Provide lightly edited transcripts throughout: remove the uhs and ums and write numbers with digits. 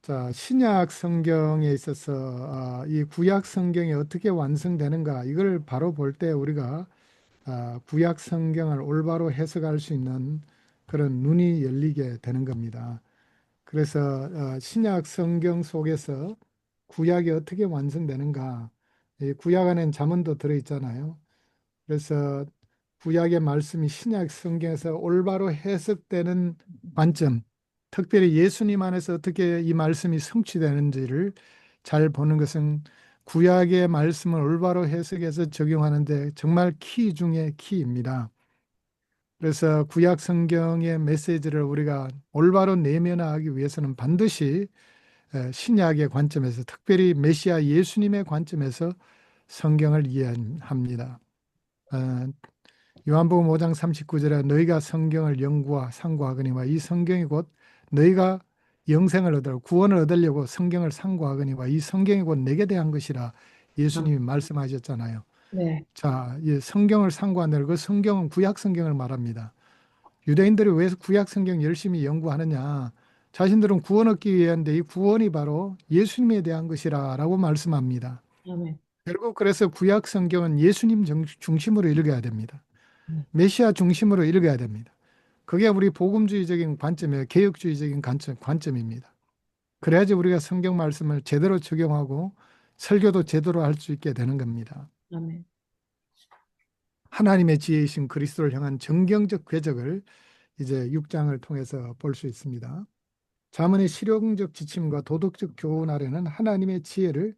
자, 신약 성경에 있어서 이 구약 성경이 어떻게 완성되는가 이걸 바로 볼 때 우리가 구약 성경을 올바로 해석할 수 있는 그런 눈이 열리게 되는 겁니다. 그래서 신약 성경 속에서 구약이 어떻게 완성되는가, 이 구약 안에는 잠언도 들어있잖아요. 그래서 구약의 말씀이 신약 성경에서 올바로 해석되는 관점, 특별히 예수님 안에서 어떻게 이 말씀이 성취되는지를 잘 보는 것은 구약의 말씀을 올바로 해석해서 적용하는데 정말 키 중에 키입니다. 그래서 구약 성경의 메시지를 우리가 올바로 내면화하기 위해서는 반드시 신약의 관점에서, 특별히 메시아 예수님의 관점에서 성경을 이해합니다. 어, 요한복음 5장 39절에 너희가 성경을 연구하 상고하거니와 이 성경이 곧 너희가 영생을 얻으려 구원을 얻으려고 성경을 상고하거니와 이 성경이 곧 내게 대한 것이라 아, 예수님이 말씀하셨잖아요. 네, 자, 이 성경을 상고한다는 그 성경은 구약 성경을 말합니다. 유대인들이 왜 구약 성경 열심히 연구하느냐? 자신들은 구원 얻기 위한데 이 구원이 바로 예수님에 대한 것이라라고 말씀합니다. 아멘. 결국 그래서 구약 성경은 예수님 중심으로 읽어야 됩니다. 네, 메시아 중심으로 읽어야 됩니다. 그게 우리 복음주의적인 관점이에요. 개혁주의적인 관점입니다. 그래야지 우리가 성경 말씀을 제대로 적용하고 설교도 제대로 할 수 있게 되는 겁니다. 아멘. 하나님의 지혜이신 그리스도를 향한 정경적 궤적을 이제 6장을 통해서 볼 수 있습니다. 잠언의 실용적 지침과 도덕적 교훈 아래는 하나님의 지혜를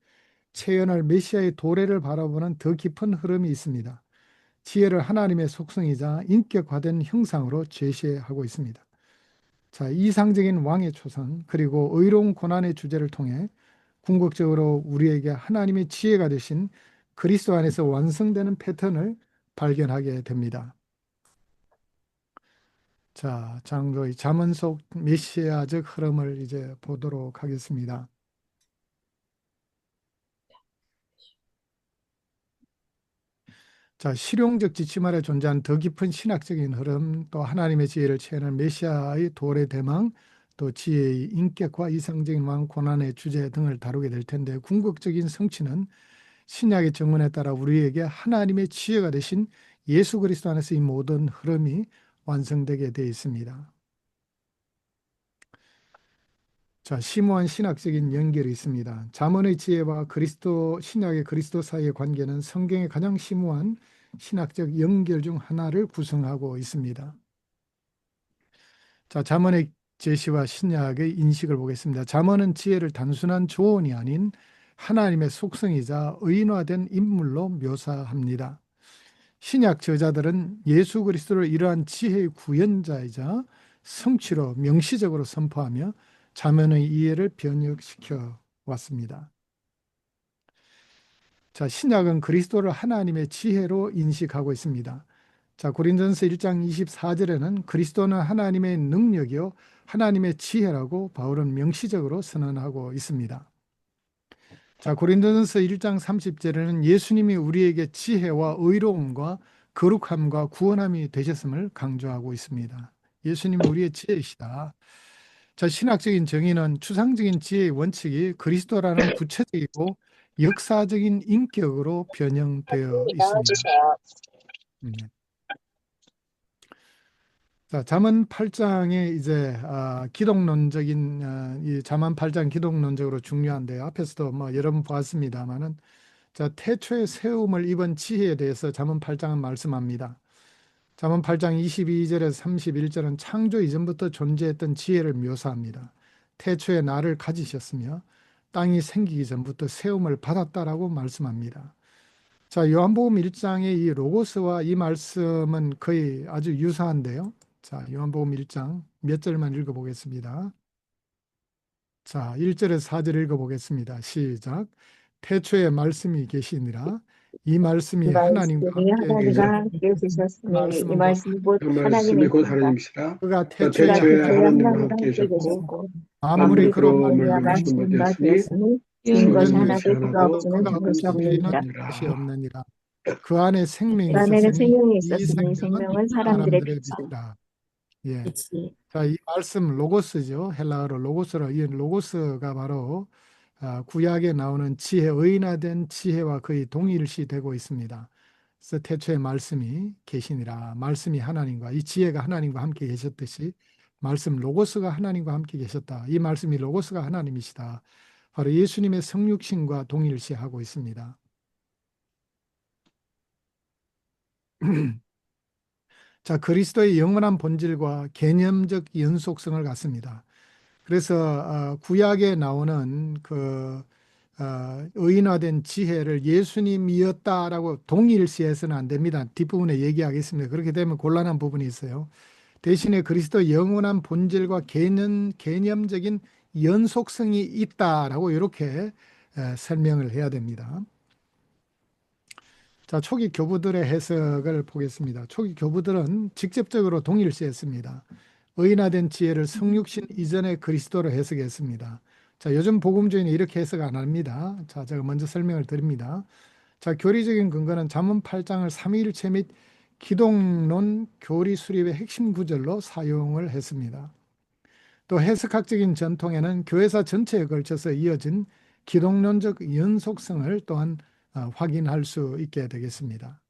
체현할 메시아의 도래를 바라보는 더 깊은 흐름이 있습니다. 지혜를 하나님의 속성이자 인격화된 형상으로 제시하고 있습니다. 자, 이상적인 왕의 초상 그리고 의로운 고난의 주제를 통해 궁극적으로 우리에게 하나님의 지혜가 되신 그리스도 안에서 완성되는 패턴을 발견하게 됩니다. 자, 장로의 잠언 속 메시아적 흐름을 이제 보도록 하겠습니다. 자, 실용적 지침 아래 존재한 더 깊은 신학적인 흐름, 또 하나님의 지혜를 체현한 메시아의 도래 대망, 또 지혜의 인격과 이상적인 왕 고난의 주제 등을 다루게 될 텐데, 궁극적인 성취는 신약의 정언에 따라 우리에게 하나님의 지혜가 되신 예수 그리스도 안에서 이 모든 흐름이 완성되게 되어 있습니다. 자, 심오한 신학적인 연결이 있습니다. 잠언의 지혜와 그리스도, 신약의 그리스도 사이의 관계는 성경의 가장 심오한 신학적 연결 중 하나를 구성하고 있습니다. 자, 잠언의 제시와 신약의 인식을 보겠습니다. 잠언은 지혜를 단순한 조언이 아닌 하나님의 속성이자 의인화된 인물로 묘사합니다. 신약 저자들은 예수 그리스도를 이러한 지혜의 구현자이자 성취로 명시적으로 선포하며 잠언의 이해를 변혁시켜 왔습니다. 자, 신약은 그리스도를 하나님의 지혜로 인식하고 있습니다. 자, 고린도전서 1장 24절에는 그리스도는 하나님의 능력이요 하나님의 지혜라고 바울은 명시적으로 선언하고 있습니다. 자, 고린도전서 1장 30절에는 예수님이 우리에게 지혜와 의로움과 거룩함과 구원함이 되셨음을 강조하고 있습니다. 예수님이 우리의 지혜이시다. 자, 신학적인 정의는 추상적인 지혜의 원칙이 그리스도라는 구체적이고 역사적인 인격으로 변형되어 있습니다. 네. 자, 잠언 8장에 이제 기독론적인 이 잠언 8장 기독론적으로 중요한데 앞에서도 뭐 여러 번 보았습니다만은 자, 태초에 세움을 입은 지혜에 대해서 잠언 8장은 말씀합니다. 잠언 8장 22절에서 31절은 창조 이전부터 존재했던 지혜를 묘사합니다. 태초에 나를 가지셨으며 땅이 생기기 전부터 세움을 받았다라고 말씀합니다. 자, 요한복음 1장의 이 로고스와 이 말씀은 거의 아주 유사한데요. 자, 요한복음 1장 몇 절만 읽어보겠습니다. 자, 1절에서 4절 읽어보겠습니다. 시작. 태초에 말씀이 계시니라. 이 말씀이 하나님과 말씀이 함께 하나님과 계셨고 함께 그 계셨으니 이 말씀은 곧 말씀이 곧 그 말씀이 곧 하나님이십니다. 하나님이시라. 그가 그 태초에 그가 태초에 태초에 하나님과 하나님과 하나님과 함께 함께 계셨고 계셨고 만물이 만물이 만물이 그로 그로 그로 말미암아 말미암아 만물되었으니 지은 바 지음받았으니 되었으니 지은 지은 것이 것이 지은 하나도 것이 그가 하나도 없으면 그가 된 것이 없이 없는 없느니라. 것이 것이니라. 없느니라. 그 안에 그 생명이 안에는 있었으니 생명이 이 있었으니 생명은 생명은 사람들의 사람들의 빛이라. 빛이라. 예. 그치. 자, 이 말씀 로고스죠. 헬라어로 로고스로 이 로고스가 바로 구약에 나오는 지혜, 의인화된 지혜와 거의 동일시 되고 있습니다. 그래서 태초에 말씀이 계시니라. 말씀이 하나님과 이 지혜가 하나님과 함께 계셨듯이 말씀 로고스가 하나님과 함께 계셨다. 이 말씀이 로고스가 하나님이시다. 바로 예수님의 성육신과 동일시하고 있습니다. 자, 그리스도의 영원한 본질과 개념적 연속성을 갖습니다. 그래서 구약에 나오는 그 의인화된 지혜를 예수님이었다라고 동일시해서는 안 됩니다. 뒷부분에 얘기하겠습니다. 그렇게 되면 곤란한 부분이 있어요. 대신에 그리스도 영원한 본질과 개념적인 연속성이 있다라고 이렇게 설명을 해야 됩니다. 자, 초기 교부들의 해석을 보겠습니다. 초기 교부들은 직접적으로 동일시했습니다. 의인화된 지혜를 성육신 이전의 그리스도로 해석했습니다. 자, 요즘 복음주의는 이렇게 해석 안 합니다. 자, 제가 먼저 설명을 드립니다. 자, 교리적인 근거는 잠언 8장을 삼위일체 및 기독론 교리 수립의 핵심 구절로 사용을 했습니다. 또 해석학적인 전통에는 교회사 전체에 걸쳐서 이어진 기독론적 연속성을 또한 확인할 수 있게 되겠습니다.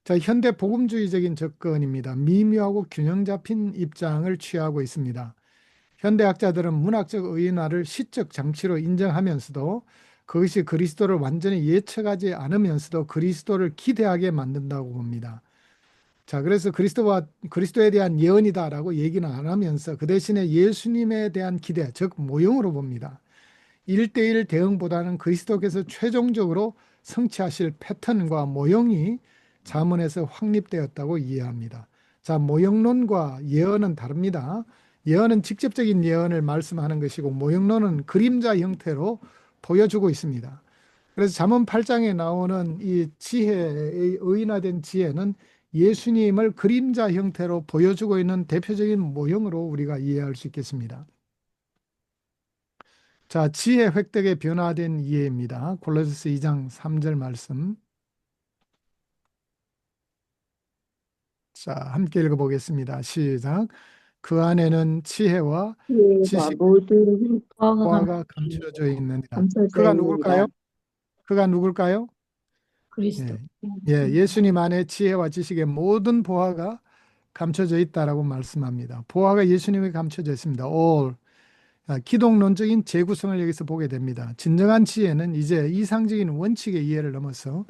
자, 현대 복음주의적인 접근입니다. 미묘하고 균형 잡힌 입장을 취하고 있습니다. 현대학자들은 문학적 의인화를 시적 장치로 인정하면서도 그것이 그리스도를 완전히 예측하지 않으면서도 그리스도를 기대하게 만든다고 봅니다. 자, 그래서 그리스도에 대한 예언이다라고 얘기는 안 하면서 그 대신에 예수님에 대한 기대, 즉 모형으로 봅니다. 1대1 대응보다는 그리스도께서 최종적으로 성취하실 패턴과 모형이 잠언에서 확립되었다고 이해합니다. 자, 모형론과 예언은 다릅니다. 예언은 직접적인 예언을 말씀하는 것이고 모형론은 그림자 형태로 보여주고 있습니다. 그래서 잠언 8장에 나오는 이 지혜의 의인화된 지혜는 예수님을 그림자 형태로 보여주고 있는 대표적인 모형으로 우리가 이해할 수 있겠습니다. 자, 지혜 획득의 변화된 이해입니다. 골로새서 2장 3절 말씀. 자, 함께 읽어보겠습니다. 시작. 그 안에는 지혜와 지혜와 지식, 모든 포화가 보화가 감춰져 있느니라. 감춰져 그가 누굴까요? 있느니라. 그가 누굴까요? 그리스도. 예, 예수님 안에 지혜와 지식의 모든 보화가 감춰져 있다라고 말씀합니다. 보화가 예수님에 감춰져 있습니다. all. 기독론적인 재구성을 여기서 보게 됩니다. 진정한 지혜는 이제 이상적인 원칙의 이해를 넘어서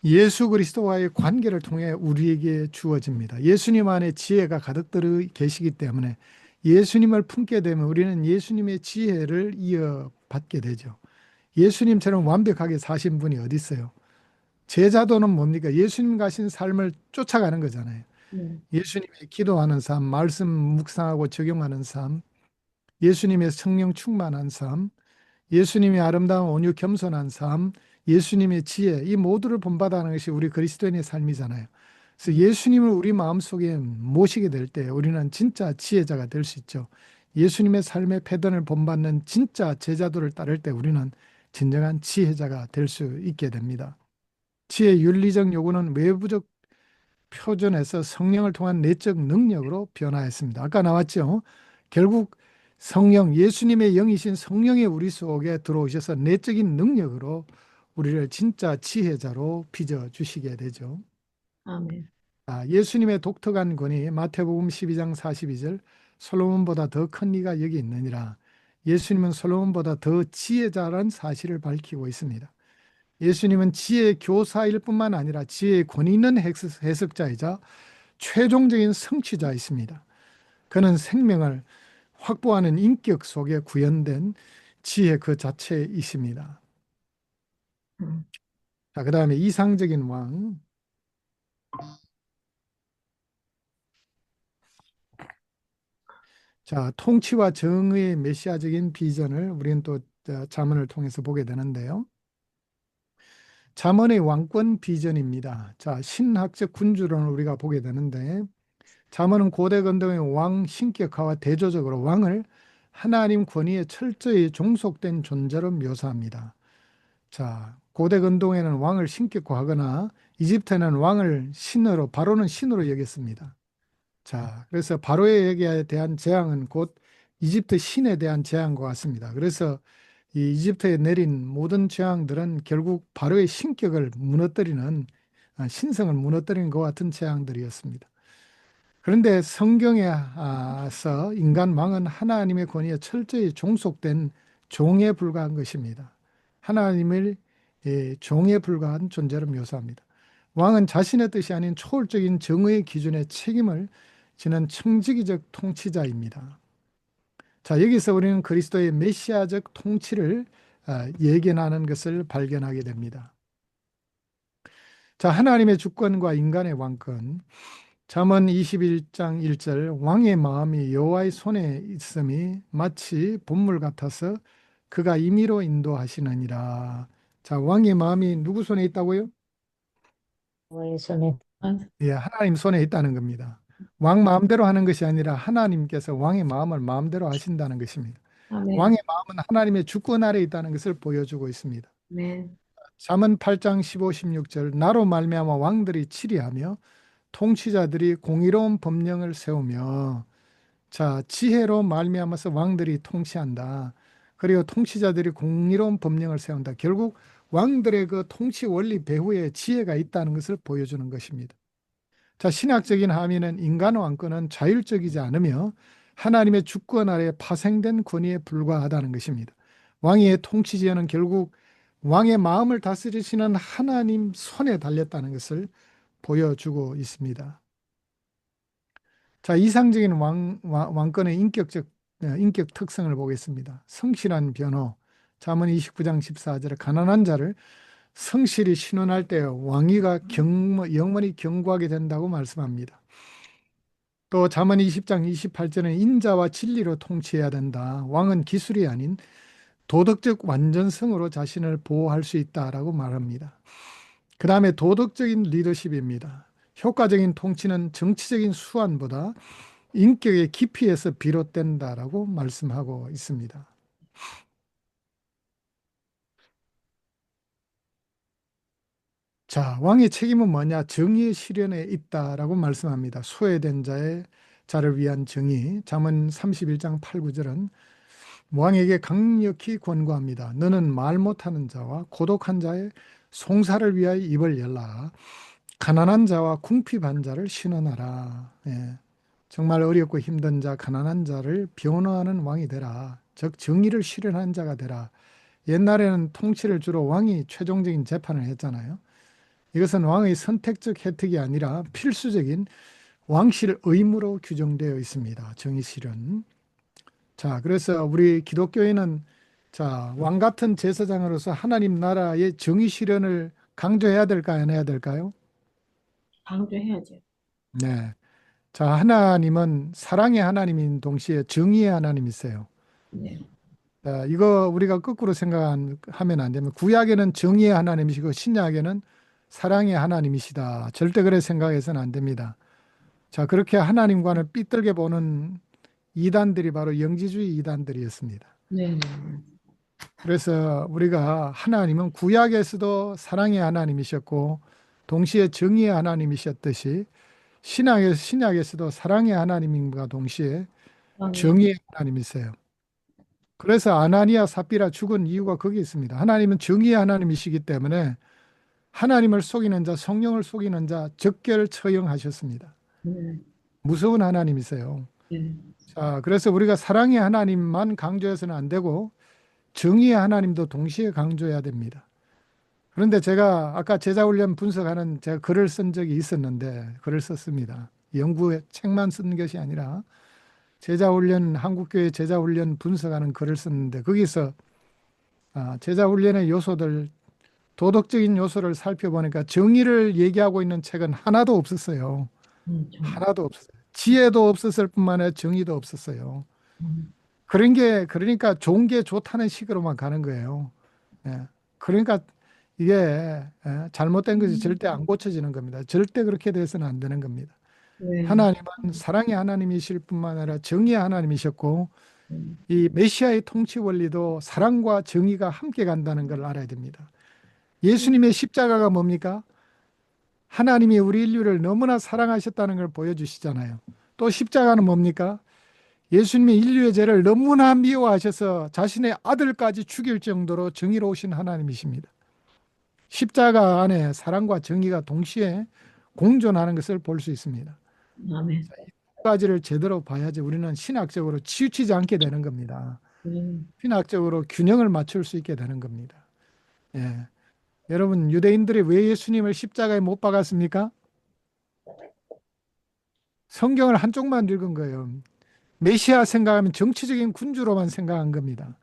예수 그리스도와의 관계를 통해 우리에게 주어집니다. 예수님 안에 지혜가 가득 들어 계시기 때문에 예수님을 품게 되면 우리는 예수님의 지혜를 이어받게 되죠. 예수님처럼 완벽하게 사신 분이 어디 있어요? 제자도는 뭡니까? 예수님 가신 삶을 쫓아가는 거잖아요. 네. 예수님의 기도하는 삶, 말씀 묵상하고 적용하는 삶, 예수님의 성령 충만한 삶, 예수님의 아름다운 온유 겸손한 삶, 예수님의 지혜, 이 모두를 본받아하는 것이 우리 그리스도인의 삶이잖아요. 그래서 예수님을 우리 마음속에 모시게 될 때 우리는 진짜 지혜자가 될 수 있죠. 예수님의 삶의 패턴을 본받는 진짜 제자도를 따를 때 우리는 진정한 지혜자가 될 수 있게 됩니다. 지혜의 윤리적 요구는 외부적 표준에서 성령을 통한 내적 능력으로 변화했습니다. 아까 나왔죠. 결국 성령, 예수님의 영이신 성령이 우리 속에 들어오셔서 내적인 능력으로 우리를 진짜 지혜자로 빚어 주시게 되죠. 아멘. 예수님의 독특한 권위, 마태복음 12장 42절, 솔로몬보다 더 큰 이가 여기 있느니라. 예수님은 솔로몬보다 더 지혜자라는 사실을 밝히고 있습니다. 예수님은 지혜의 교사일 뿐만 아니라 지혜의 권위 있는 해석자이자 최종적인 성취자이십니다. 그는 생명을 확보하는 인격 속에 구현된 지혜 그 자체이십니다. 음. 자, 그 다음에 이상적인 왕. 자, 통치와 정의의 메시아적인 비전을 우리는 또 잠언을 통해서 보게 되는데요. 잠언의 왕권 비전입니다. 자, 신학적 군주론을 우리가 보게 되는데 잠언은 고대 근동의 왕 신격화와 대조적으로 왕을 하나님 권위에 철저히 종속된 존재로 묘사합니다. 자, 고대 근동에는 왕을 신격화하거나 이집트는 왕을 신으로 바로는 신으로 여겼습니다. 자, 그래서 바로에게 대한 재앙은 곧 이집트 신에 대한 재앙과 같습니다. 그래서 이 이집트에 내린 모든 재앙들은 결국 바로의 신격을 무너뜨리는 신성을 무너뜨리는 것 같은 재앙들이었습니다. 그런데 성경에서 인간 왕은 하나님의 권위에 철저히 종속된 종에 불과한 것입니다. 하나님을 종에 불과한 존재로 묘사합니다. 왕은 자신의 뜻이 아닌 초월적인 정의의 기준에 책임을 지는 청지기적 통치자입니다. 자, 여기서 우리는 그리스도의 메시아적 통치를 예견하는 것을 발견하게 됩니다. 자, 하나님의 주권과 인간의 왕권. 잠언 21장 1절 왕의 마음이 여호와의 손에 있음이 마치 본물 같아서 그가 임의로 인도하시느니라. 자, 왕의 마음이 누구 손에 있다고요? 여호와의 손에 아, 예, 하나님 손에 있다는 겁니다. 왕 마음대로 하는 것이 아니라 하나님께서 왕의 마음을 마음대로 하신다는 것입니다. 아멘. 왕의 마음은 하나님의 주권 아래 있다는 것을 보여주고 있습니다. 아멘. 잠언 8장 15, 16절 나로 말미암아 왕들이 치리하며 통치자들이 공의로운 법령을 세우며 자, 지혜로 말미암아서 왕들이 통치한다. 그리고 통치자들이 공의로운 법령을 세운다. 결국 왕들의 그 통치 원리 배후에 지혜가 있다는 것을 보여주는 것입니다. 자, 신학적인 함의는 인간 왕권은 자율적이지 않으며 하나님의 주권 아래 파생된 권위에 불과하다는 것입니다. 왕의 통치 지혜는 결국 왕의 마음을 다스리시는 하나님 손에 달렸다는 것을 보여주고 있습니다. 자, 이상적인 왕권의 인격 특성을 보겠습니다. 성실한 변호. 잠언 29장 14절에 가난한 자를 성실히 신원할 때 왕위가 영원히 경고하게 된다고 말씀합니다. 또 잠언 20장 28절에 인자와 진리로 통치해야 된다. 왕은 기술이 아닌 도덕적 완전성으로 자신을 보호할 수 있다라고 말합니다. 그 다음에 도덕적인 리더십입니다. 효과적인 통치는 정치적인 수완보다 인격의 깊이에서 비롯된다라고 말씀하고 있습니다. 자, 왕의 책임은 뭐냐? 정의의 실현에 있다라고 말씀합니다. 소외된 자를 위한 정의. 잠언 31장 8, 9절은 왕에게 강력히 권고합니다. 너는 말 못하는 자와 고독한 자의 송사를 위하여 입을 열라. 가난한 자와 궁핍한 자를 신원하라. 예. 정말 어렵고 힘든 자, 가난한 자를 변호하는 왕이 되라. 즉 정의를 실현하는 자가 되라. 옛날에는 통치를 주로 왕이 최종적인 재판을 했잖아요. 이것은 왕의 선택적 혜택이 아니라 필수적인 왕실 의무로 규정되어 있습니다. 정의 실현. 자, 그래서 우리 기독교인은 자, 왕 같은 제사장으로서 하나님 나라의 정의 실현을 강조해야 될까요? 안 해야 될까요? 강조해야죠. 네. 자, 하나님은 사랑의 하나님인 동시에 정의의 하나님이세요. 네. 자, 이거 우리가 거꾸로 생각하면 안 되면 구약에는 정의의 하나님이시고 신약에는 사랑의 하나님이시다. 절대 그래 생각해서는 안 됩니다. 자, 그렇게 하나님과는 삐뚤게 보는 이단들이 바로 영지주의 이단들이었습니다. 네. 네. 그래서 우리가 하나님은 구약에서도 사랑의 하나님이셨고 동시에 정의의 하나님이셨듯이 신약에서도 사랑의 하나님과 동시에 아멘. 정의의 하나님이세요. 그래서 아나니아 삽비라 죽은 이유가 거기 있습니다. 하나님은 정의의 하나님이시기 때문에 하나님을 속이는 자, 성령을 속이는 자 적결 처형하셨습니다. 네. 무서운 하나님이세요. 네. 자, 그래서 우리가 사랑의 하나님만 강조해서는 안 되고 정의의 하나님도 동시에 강조해야 됩니다. 그런데 제가 아까 제자훈련 분석하는 제가 글을 쓴 적이 있었는데 글을 썼습니다. 연구 책만 쓴 것이 아니라 제자훈련 한국교회 제자훈련 분석하는 글을 썼는데 거기서 제자훈련의 요소들 도덕적인 요소를 살펴보니까 정의를 얘기하고 있는 책은 하나도 없었어요. 정말. 하나도 없었어요. 지혜도 없었을 뿐만 아니라 정의도 없었어요. 음. 그러니까 좋은 게 좋다는 식으로만 가는 거예요. 예. 그러니까 이게 잘못된 것이 절대 안 고쳐지는 겁니다. 절대 그렇게 돼서는 안 되는 겁니다. 네. 하나님은 사랑의 하나님이실 뿐만 아니라 정의의 하나님이셨고 음. 이 메시아의 통치 원리도 사랑과 정의가 함께 간다는 걸 알아야 됩니다. 예수님의 십자가가 뭡니까? 하나님이 우리 인류를 너무나 사랑하셨다는 걸 보여주시잖아요. 또 십자가는 뭡니까? 예수님이 인류의 죄를 너무나 미워하셔서 자신의 아들까지 죽일 정도로 정의로우신 하나님이십니다. 십자가 안에 사랑과 정의가 동시에 공존하는 것을 볼 수 있습니다. 아멘. 이 두 가지를 제대로 봐야지 우리는 신학적으로 치우치지 않게 되는 겁니다. 신학적으로 균형을 맞출 수 있게 되는 겁니다. 예. 여러분, 유대인들이 왜 예수님을 십자가에 못 박았습니까? 성경을 한쪽만 읽은 거예요. 메시아 생각하면 정치적인 군주로만 생각한 겁니다.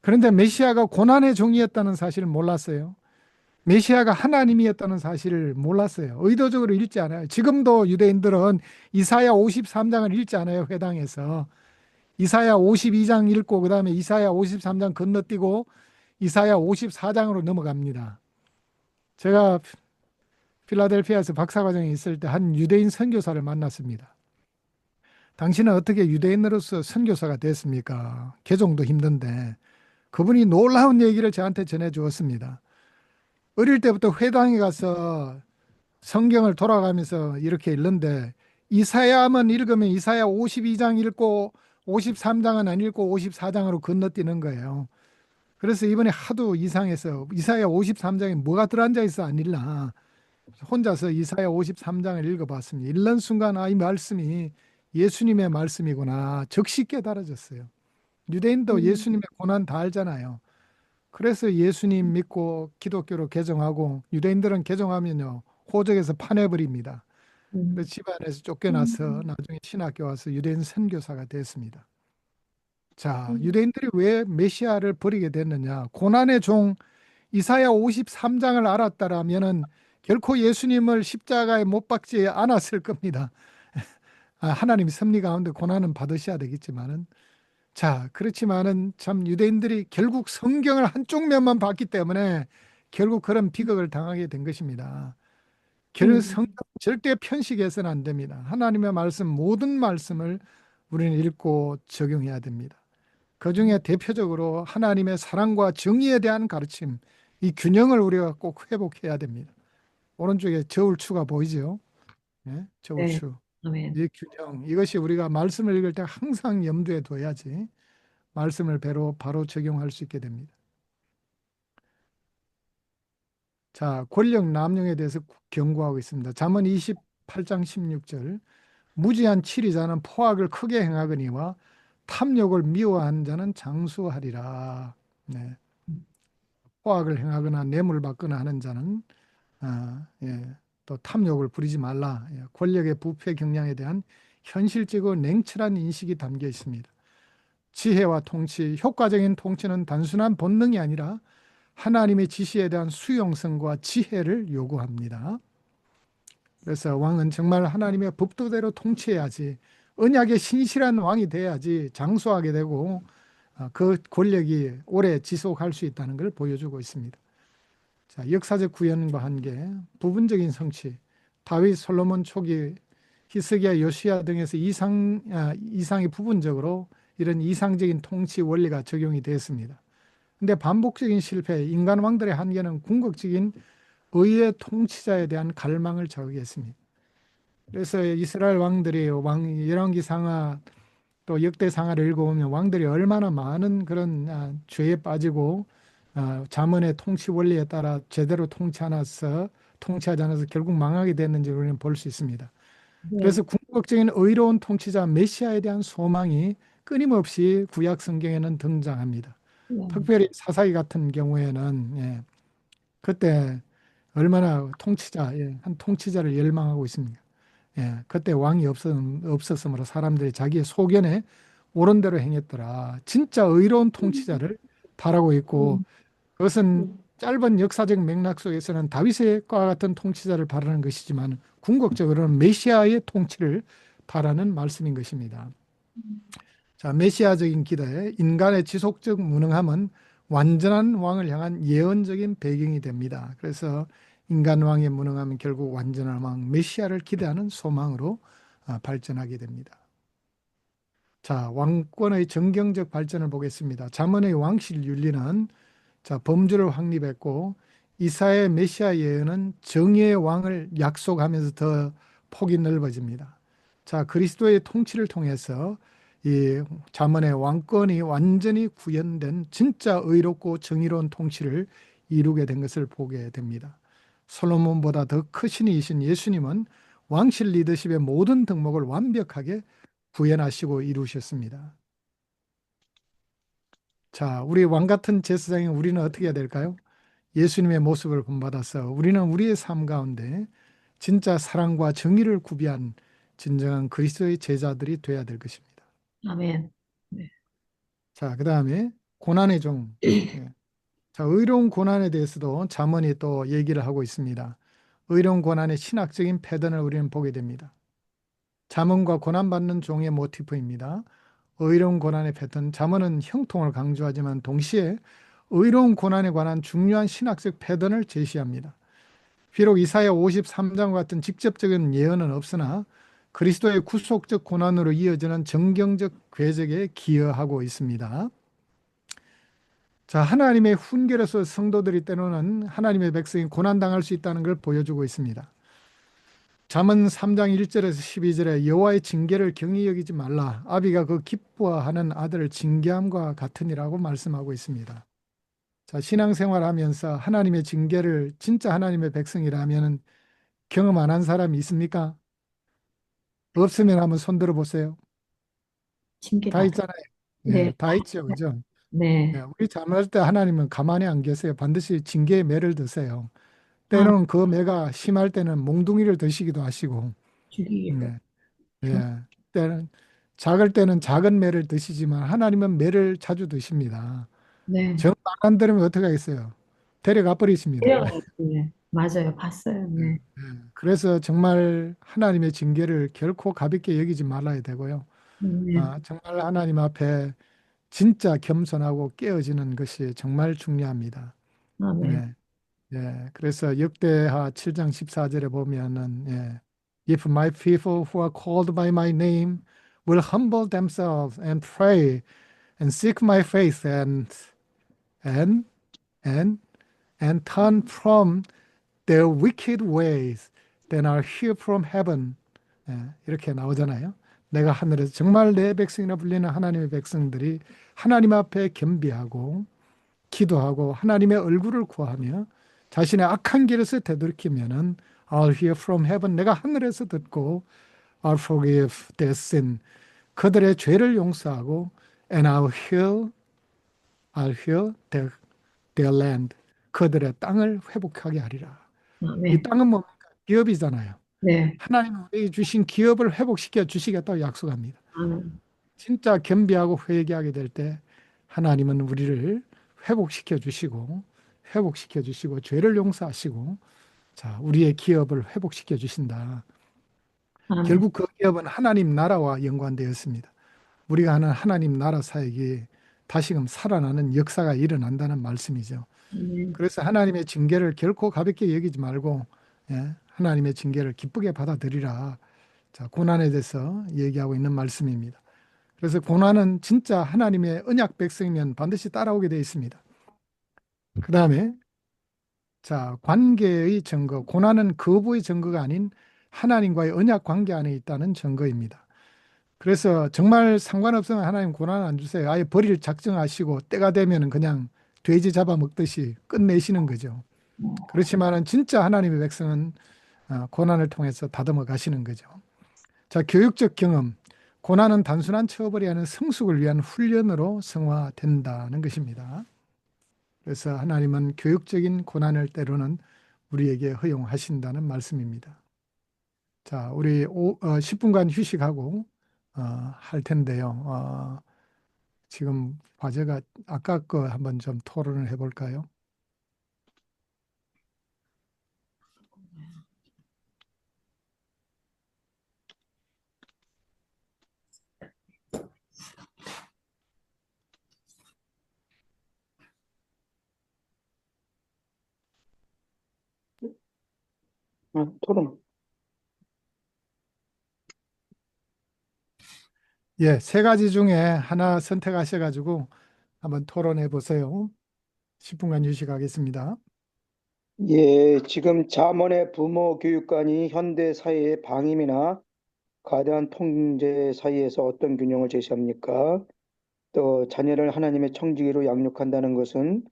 그런데 메시아가 고난의 종이었다는 사실을 몰랐어요. 메시아가 하나님이었다는 사실을 몰랐어요. 의도적으로 읽지 않아요. 지금도 유대인들은 이사야 53장을 읽지 않아요. 회당에서. 이사야 52장 읽고 그다음에 이사야 53장 건너뛰고 이사야 54장으로 넘어갑니다. 제가 필라델피아에서 박사과정에 있을 때 한 유대인 선교사를 만났습니다. 당신은 어떻게 유대인으로서 선교사가 됐습니까? 개종도 힘든데. 그분이 놀라운 얘기를 저한테 전해 주었습니다. 어릴 때부터 회당에 가서 성경을 돌아가면서 이렇게 읽는데 이사야만 읽으면 이사야 52장 읽고 53장은 안 읽고 54장으로 건너뛰는 거예요. 그래서 이번에 하도 이상해서 이사야 53장에 뭐가 들어앉아 있어 안 읽나. 혼자서 이사야 53장을 읽어봤습니다. 읽는 순간 이 말씀이 예수님의 말씀이구나. 즉시 깨달아졌어요. 유대인도 예수님의 고난 다 알잖아요. 그래서 예수님 믿고 기독교로 개종하고 유대인들은 개종하면요 호적에서 파내버립니다. 그래서 집안에서 쫓겨나서 나중에 신학교 와서 유대인 선교사가 됐습니다. 자, 유대인들이 왜 메시아를 버리게 됐느냐? 고난의 종 이사야 53장을 알았다라면은 결코 예수님을 십자가에 못 박지 않았을 겁니다. 하나님이 섭리 가운데 고난은 받으셔야 되겠지만은 자, 그렇지만은 참 유대인들이 결국 성경을 한쪽 면만 봤기 때문에 결국 그런 비극을 당하게 된 것입니다. 성경 절대 편식해서는 안 됩니다. 하나님의 말씀 모든 말씀을 우리는 읽고 적용해야 됩니다. 그중에 대표적으로 하나님의 사랑과 정의에 대한 가르침, 이 균형을 우리가 꼭 회복해야 됩니다. 오른쪽에 저울추가 보이죠? 네, 네. 저울추. 아멘. 이 균형, 이것이 우리가 말씀을 읽을 때 항상 염두에 둬야지 말씀을 바로 적용할 수 있게 됩니다. 자, 권력 남용에 대해서 경고하고 있습니다. 잠언 28장 16절. 무지한 치리자는 포악을 크게 행하거니와 탐욕을 미워하는 자는 장수하리라. 네. 포악을 행하거나 뇌물 받거나 하는 자는 또 탐욕을 부리지 말라. 권력의 부패 경향에 대한 현실적이고 냉철한 인식이 담겨 있습니다. 지혜와 통치, 효과적인 통치는 단순한 본능이 아니라 하나님의 지시에 대한 수용성과 지혜를 요구합니다. 그래서 왕은 정말 하나님의 법도대로 통치해야지 언약의 신실한 왕이 돼야지 장수하게 되고 그 권력이 오래 지속할 수 있다는 걸 보여주고 있습니다. 자, 역사적 구현과 한계, 부분적인 성취, 다윗, 솔로몬 초기, 히스기야, 요시야 등에서 이상이 부분적으로 이런 이상적인 통치 원리가 적용이 됐습니다. 근데 반복적인 실패, 인간 왕들의 한계는 궁극적인 의의 통치자에 대한 갈망을 자극했습니다. 그래서 이스라엘 왕들이 열왕기상하 또 역대상하를 읽어보면 왕들이 얼마나 많은 그런 죄에 빠지고 잠언의 통치 원리에 따라 제대로 통치하지 않아서 결국 망하게 됐는지 우리는 볼 수 있습니다. 그래서 궁극적인 의로운 통치자 메시아에 대한 소망이 끊임없이 구약 성경에는 등장합니다. 특별히 사사기 같은 경우에는 그때 얼마나 한 통치자를 열망하고 있습니다. 그때 왕이 없었으므로 사람들이 자기의 소견에 옳은 대로 행했더라. 진짜 의로운 통치자를 바라고 있고 그것은 짧은 역사적 맥락 속에서는 다윗과 같은 통치자를 바라는 것이지만 궁극적으로는 메시아의 통치를 바라는 말씀인 것입니다. 자, 메시아적인 기대, 인간의 지속적 무능함은 완전한 왕을 향한 예언적인 배경이 됩니다. 그래서 인간 왕의 무능함은 결국 완전한 왕, 메시아를 기대하는 소망으로 발전하게 됩니다. 자, 왕권의 정경적 발전을 보겠습니다. 잠언의 왕실 윤리는 범주를 확립했고 이사야의 메시아 예언은 정의의 왕을 약속하면서 더 폭이 넓어집니다. 자, 그리스도의 통치를 통해서 이 잠언의 왕권이 완전히 구현된 진짜 의롭고 정의로운 통치를 이루게 된 것을 보게 됩니다. 솔로몬보다 더 크신 이신 예수님은 왕실 리더십의 모든 덕목을 완벽하게 구현하시고 이루셨습니다. 자, 우리 왕 같은 제사장인 우리는 어떻게 해야 될까요? 예수님의 모습을 본받아서 우리는 우리의 삶 가운데 진짜 사랑과 정의를 구비한 진정한 그리스도의 제자들이 되어야 될 것입니다. 아멘. 네. 자, 그 다음에 고난의 종. 예. 자, 의로운 고난에 대해서도 잠언이 또 얘기를 하고 있습니다. 의로운 고난의 신학적인 패턴을 우리는 보게 됩니다. 잠언과 고난받는 종의 모티프입니다. 의로운 고난의 패턴. 잠언은 형통을 강조하지만 동시에 의로운 고난에 관한 중요한 신학적 패턴을 제시합니다. 비록 이사야 53장 같은 직접적인 예언은 없으나 그리스도의 구속적 고난으로 이어지는 정경적 궤적에 기여하고 있습니다. 자, 하나님의 훈계로서 성도들이 때로는 하나님의 백성이 고난당할 수 있다는 걸 보여주고 있습니다. 잠언 3장 1절에서 12절에 여호와의 징계를 경히 여기지 말라. 아비가 그 기뻐하는 아들을 징계함과 같으니라고 말씀하고 있습니다. 자, 신앙생활하면서 하나님의 징계를 진짜 하나님의 백성이라면 경험 안 한 사람이 있습니까? 없으면 한번 손 들어 보세요. 징계 다 받. 있잖아요. 네. 예, 다 있죠. 그죠? 예, 네. 우리 잘못할 때 하나님은 가만히 안 계세요. 반드시 징계의 매를 드세요. 아, 때로는 그 매가 심할 때는 몽둥이를 드시기도 하시고, 주기로. 예, 예, 때는 작을 때는 작은 매를 드시지만 하나님은 매를 자주 드십니다. 네. 정 안 들으면 어떻게 하겠어요? 데려가 버리십니다. 네. 맞아요. 봤어요. 예, 네. 예. 그래서 정말 하나님의 징계를 결코 가볍게 여기지 말아야 되고요. 네. 정말 하나님 앞에 진짜 겸손하고 깨어지는 것이 정말 중요합니다. 아멘. 네. 예, 그래서 역대하 7장 14절에 보면은 예, If my people who are called by my name will humble themselves and pray and seek my face and and and turn from their wicked ways, then I'll hear from heaven. 예, 이렇게 나오잖아요. 내가 하늘에서 정말 내 백성이라 불리는 하나님의 백성들이 하나님 앞에 겸비하고 기도하고 하나님의 얼굴을 구하며 자신의 악한 길에서 되돌이키면은 I'll hear from heaven. 내가 하늘에서 듣고 I'll forgive their sin. 그들의 죄를 용서하고 and I'll heal their land. 그들의 땅을 회복하게 하리라. 이 아멘. 땅은 뭡니까? 기업이잖아요. 네. 하나님은 우리에게 주신 기업을 회복시켜 주시겠다고 약속합니다. 아멘. 진짜 겸비하고 회개하게 될 때 하나님은 우리를 회복시켜 주시고 죄를 용서하시고 자, 우리의 기업을 회복시켜 주신다. 아멘. 결국 그 기업은 하나님 나라와 연관되었습니다. 우리가 하는 하나님 나라 사역이 다시금 살아나는 역사가 일어난다는 말씀이죠. 아멘. 그래서 하나님의 징계를 결코 가볍게 여기지 말고 예, 하나님의 징계를 기쁘게 받아들이라. 자, 고난에 대해서 얘기하고 있는 말씀입니다. 그래서 고난은 진짜 하나님의 언약 백성이면 반드시 따라오게 되어 있습니다. 그 다음에 자, 관계의 증거. 고난은 거부의 증거가 아닌 하나님과의 언약 관계 안에 있다는 증거입니다. 그래서 정말 상관없으면 하나님 고난 안 주세요. 아예 버릴 작정하시고 때가 되면 그냥 돼지 잡아먹듯이 끝내시는 거죠. 그렇지만은 진짜 하나님의 백성은 고난을 통해서 다듬어 가시는 거죠. 자, 교육적 경험. 고난은 단순한 처벌이 아닌 성숙을 위한 훈련으로 성화된다는 것입니다. 그래서 하나님은 교육적인 고난을 때로는 우리에게 허용하신다는 말씀입니다. 자, 우리 10분간 휴식하고 할 텐데요. 지금 과제가 아까 거 한번 좀 토론을 해볼까요? 토론. 예, 세 가지 중에 하나 선택하셔가지고 한번 토론해 보세요. 10분간 휴식하겠습니다. 예, 지금 잠언의 부모 교육관이 현대 사회의 방임이나 거대한 통제 사이에서 어떤 균형을 제시합니까? 또 자녀를 하나님의 청지기로 양육한다는 것은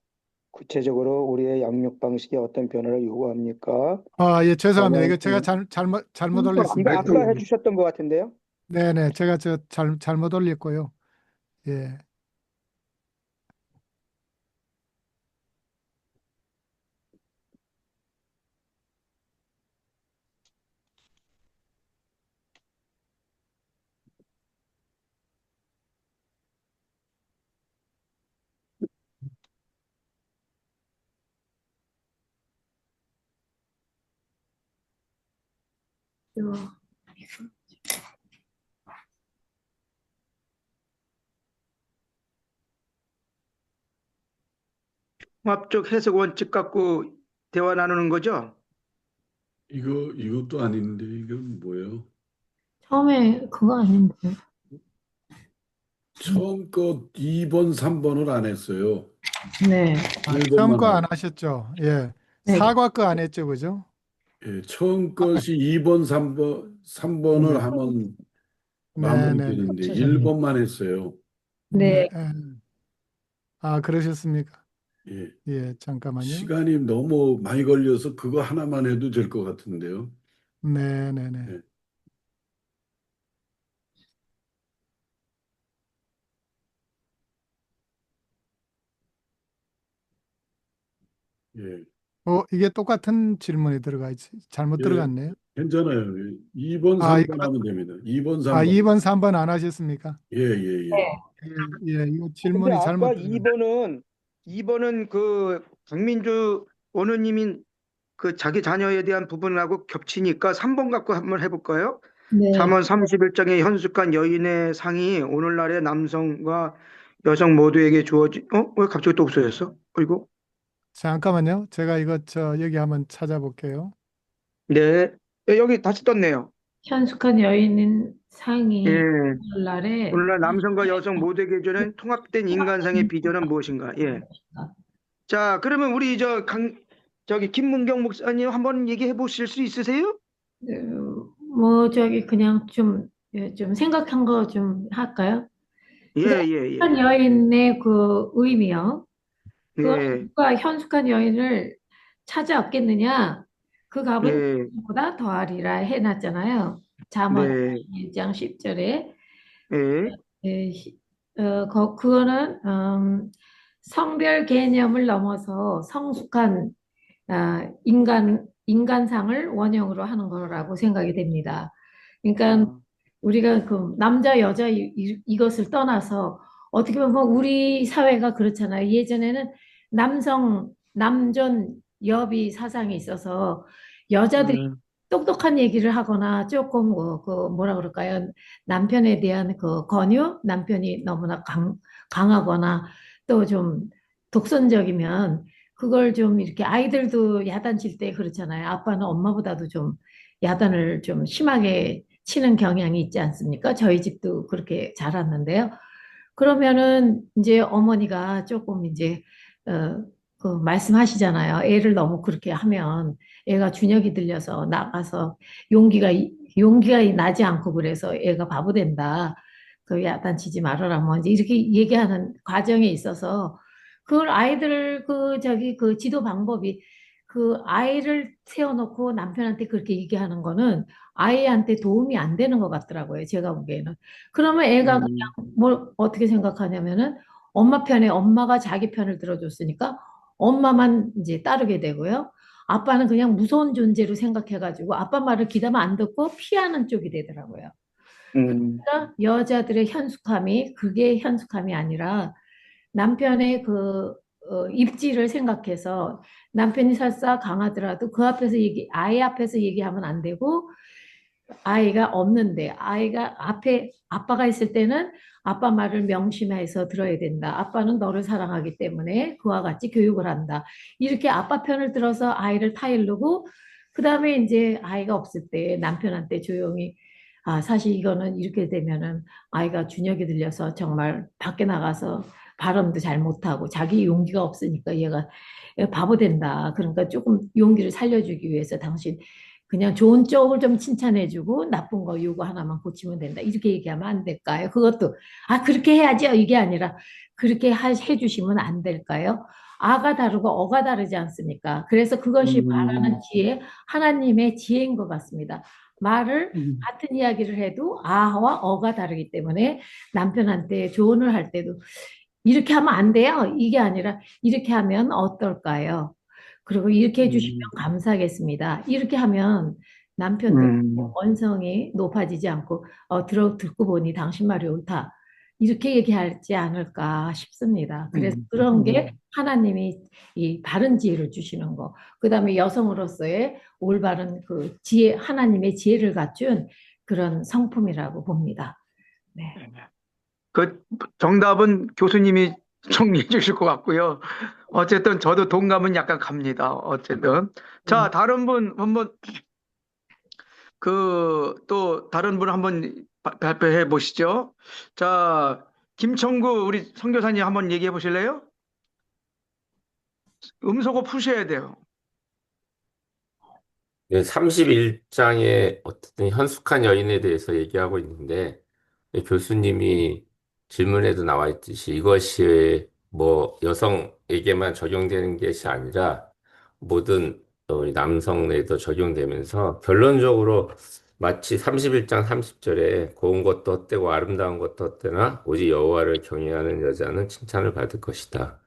구체적으로 우리의 양육 방식에 어떤 변화를 요구합니까? 예, 죄송합니다. 이거 제가 라고 잘못 이거 올렸습니다. 아까 해주셨던 것 같은데요? 네네, 제가 잘못 올렸고요. 예. 통합적 해석 원칙 갖고 대화 나누는 거죠? 이것도 아닌데, 이건 뭐예요? 처음에 그거 아닌데. 처음 거 2번, 3번을 안 했어요. 네. 처음 1번만 거 안 하고. 하셨죠? 예. 네. 사과 거 안 했죠, 그죠? 예, 처음 것이 2번, 3번을 네. 하면 마무리 네네. 되는데, 죄송해요. 1번만 했어요. 네. 그러셨습니까? 예, 예, 잠깐만요. 시간이 너무 많이 걸려서 그거 하나만 해도 될 것 같은데요. 네네네. 예, 예, 이게 똑같은 질문이 들어가 있지. 잘못 예, 들어갔네요. 괜찮아요. 2번, 이거, 3번 하면 됩니다. 2번, 3번. 2번, 3번 안 하셨습니까? 예, 예, 예. 네. 이거 근데 질문이 아까 잘못 들어갔네요. 2번은 그 강민주 원우님이 그 자기 자녀에 대한 부분하고 겹치니까 3번 갖고 한번 해볼까요? 네. 잠언 31장의 현숙한 여인의 상이 오늘날의 남성과 여성 모두에게 주어진, 왜 갑자기 또 없어졌어? 이거? 잠깐만요. 제가 이거 여기 한번 찾아볼게요. 네. 여기 다시 떴네요. 현숙한 여인인 상이 예. 오늘날에 오늘날 남성과 여성 모두에게 주는 통합된 인간상의 비전은 무엇인가? 예. 자, 그러면 우리 저기 김문경 목사님 한번 얘기해 보실 수 있으세요? 뭐 저기 그냥 좀 생각한 거 좀 할까요? 예, 그 예, 예. 현숙한 여인의 그 의미요. 그건 예, 누가 현숙한 여인을 찾아 얻겠느냐? 그 값은 예, 보다 더하리라 해놨잖아요. 잠언 네, 1장 10절에 예, 그거는 성별 개념을 넘어서 성숙한 인간상을 원형으로 하는 거라고 생각이 됩니다. 그러니까 아, 우리가 그 남자 여자 이것을 떠나서 어떻게 보면 우리 사회가 그렇잖아요. 예전에는 남존 여비 사상이 있어서 여자들이 음, 똑똑한 얘기를 하거나 조금 그 뭐라 그럴까요? 남편에 대한 그 권유, 남편이 너무나 강하거나 또 좀 독선적이면 그걸 좀 이렇게 아이들도 야단칠 때 그렇잖아요. 아빠는 엄마보다도 좀 야단을 좀 심하게 치는 경향이 있지 않습니까? 저희 집도 그렇게 자랐는데요. 그러면은 이제 어머니가 조금 이제 그 말씀하시잖아요. 애를 너무 그렇게 하면 애가 준혁이 들려서 나가서 용기가 용기가 나지 않고 그래서 애가 바보 된다. 그 야단치지 말아라 뭐 이제 이렇게 얘기하는 과정에 있어서 그걸 아이들 그 저기 그 지도 방법이 그 아이를 세워놓고 남편한테 그렇게 얘기하는 거는 아이한테 도움이 안 되는 것 같더라고요. 제가 보기에는. 그러면 애가 음, 뭘 어떻게 생각하냐면은 엄마 편에 엄마가 자기 편을 들어줬으니까 엄마만 이제 따르게 되고요. 아빠는 그냥 무서운 존재로 생각해가지고 아빠 말을 귀담아 안 듣고 피하는 쪽이 되더라고요. 음, 그러니까 여자들의 현숙함이 그게 현숙함이 아니라 남편의 그 입지를 생각해서 남편이 설사 강하더라도 그 앞에서 아이 앞에서 얘기하면 안 되고 아이가 없는데 아이가 앞에 아빠가 있을 때는 아빠 말을 명심해서 들어야 된다. 아빠는 너를 사랑하기 때문에 그와 같이 교육을 한다. 이렇게 아빠 편을 들어서 아이를 타일르고 그다음에 이제 아이가 없을 때 남편한테 조용히 사실 이거는 이렇게 되면은 아이가 준혁이 들려서 정말 밖에 나가서 발음도 잘 못하고 자기 용기가 없으니까 얘가 바보 된다. 그러니까 조금 용기를 살려주기 위해서 당신 그냥 좋은 쪽을 좀 칭찬해주고 나쁜 거 요거 하나만 고치면 된다. 이렇게 얘기하면 안 될까요? 그것도 아 그렇게 해야죠. 이게 아니라 그렇게 해주시면 안 될까요? 아가 다르고 어가 다르지 않습니까? 그래서 그것이 말하는 지혜, 하나님의 지혜인 것 같습니다. 말을 같은 이야기를 해도 아와 어가 다르기 때문에 남편한테 조언을 할 때도 이렇게 하면 안 돼요. 이게 아니라 이렇게 하면 어떨까요? 그리고 이렇게 해주시면 감사하겠습니다. 이렇게 하면 남편도 음, 언성이 높아지지 않고 듣고 보니 당신 말이 옳다. 이렇게 얘기하지 않을까 싶습니다. 그래서 음, 그런 게 하나님이 이 바른 지혜를 주시는 거. 그다음에 여성으로서의 올바른 그 지혜, 하나님의 지혜를 갖춘 그런 성품이라고 봅니다. 네. 그 정답은 교수님이 정리해 주실 것 같고요. 어쨌든 저도 동감은 약간 갑니다. 어쨌든. 자, 다른 분 한번 또 다른 분 한번 발표해 보시죠. 자, 김청구 우리 선교사님 한번 얘기해 보실래요? 음소거 푸셔야 돼요. 네, 31장의 어떤 현숙한 여인에 대해서 얘기하고 있는데, 교수님이 질문에도 나와 있듯이 이것이 뭐 여성에게만 적용되는 것이 아니라 모든 우리 남성에도 적용되면서 결론적으로 마치 31장 30절에 고운 것도 헛되고 아름다운 것도 헛되나 오직 여호와를 경외하는 여자는 칭찬을 받을 것이다.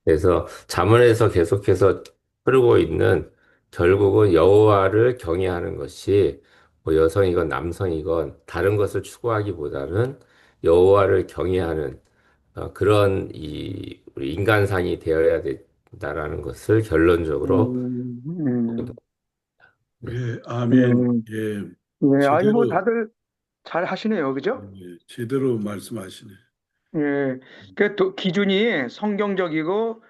그래서 잠언에서 계속해서 흐르고 있는 결국은 여호와를 경외하는 것이 뭐 여성이건 남성이건 다른 것을 추구하기보다는 여호와를 경외하는 그런 우리 인간상이 되어야 된다라는 것을 결론적으로 음, 보게 음, 됩니다. 네. 예, 아멘. 음, 예, 예, 아니 뭐 제대로, 다들 잘 하시네요, 그죠? 제대로 말씀하시네. 예, 그 기준이 성경적이고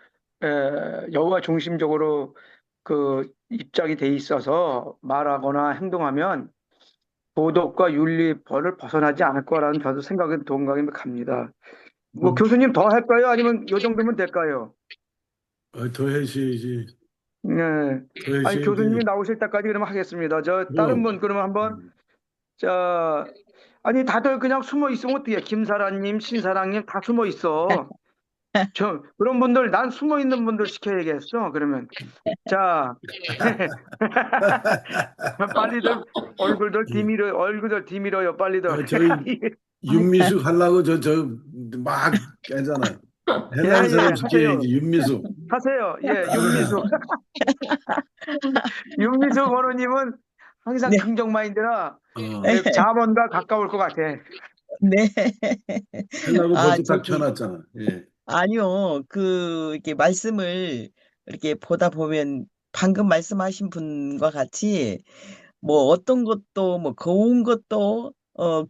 여호와 중심적으로 그 입장이 돼 있어서 말하거나 행동하면 도덕과 윤리 벌을 벗어나지 않을 거라는 저도 생각은 동감이 갑니다. 뭐 교수님 더 할까요? 아니면 요 정도면 될까요? 더 하셔야지. 네. 더 아니 하셔야 돼. 교수님이 나오실 때까지 그러면 하겠습니다. 저 다른 그럼. 분 그러면 한번 자 아니 다들 그냥 숨어 있으면 어떡해? 김사라님, 신사랑님 다 숨어 있어. 저 그런 분들 난 숨어 있는 분들 시켜야겠어. 그러면 자 빨리들 얼굴들 디밀어요. 빨리들. 저희 윤미숙 하려고 막 깨잖아. 해당하는 예예 사람 하세요. 시켜야지, 윤미숙. 하세요. 예 윤미숙 윤미숙 어머님은 항상 네, 긍정 마인드라 어, 자문과 가까울 것 같아. 네. 하려고 아, 벌써 딱 저기, 쳐놨잖아. 예. 아니요. 이렇게 말씀을 이렇게 보다 보면 방금 말씀하신 분과 같이 뭐 어떤 것도 뭐 고운 것도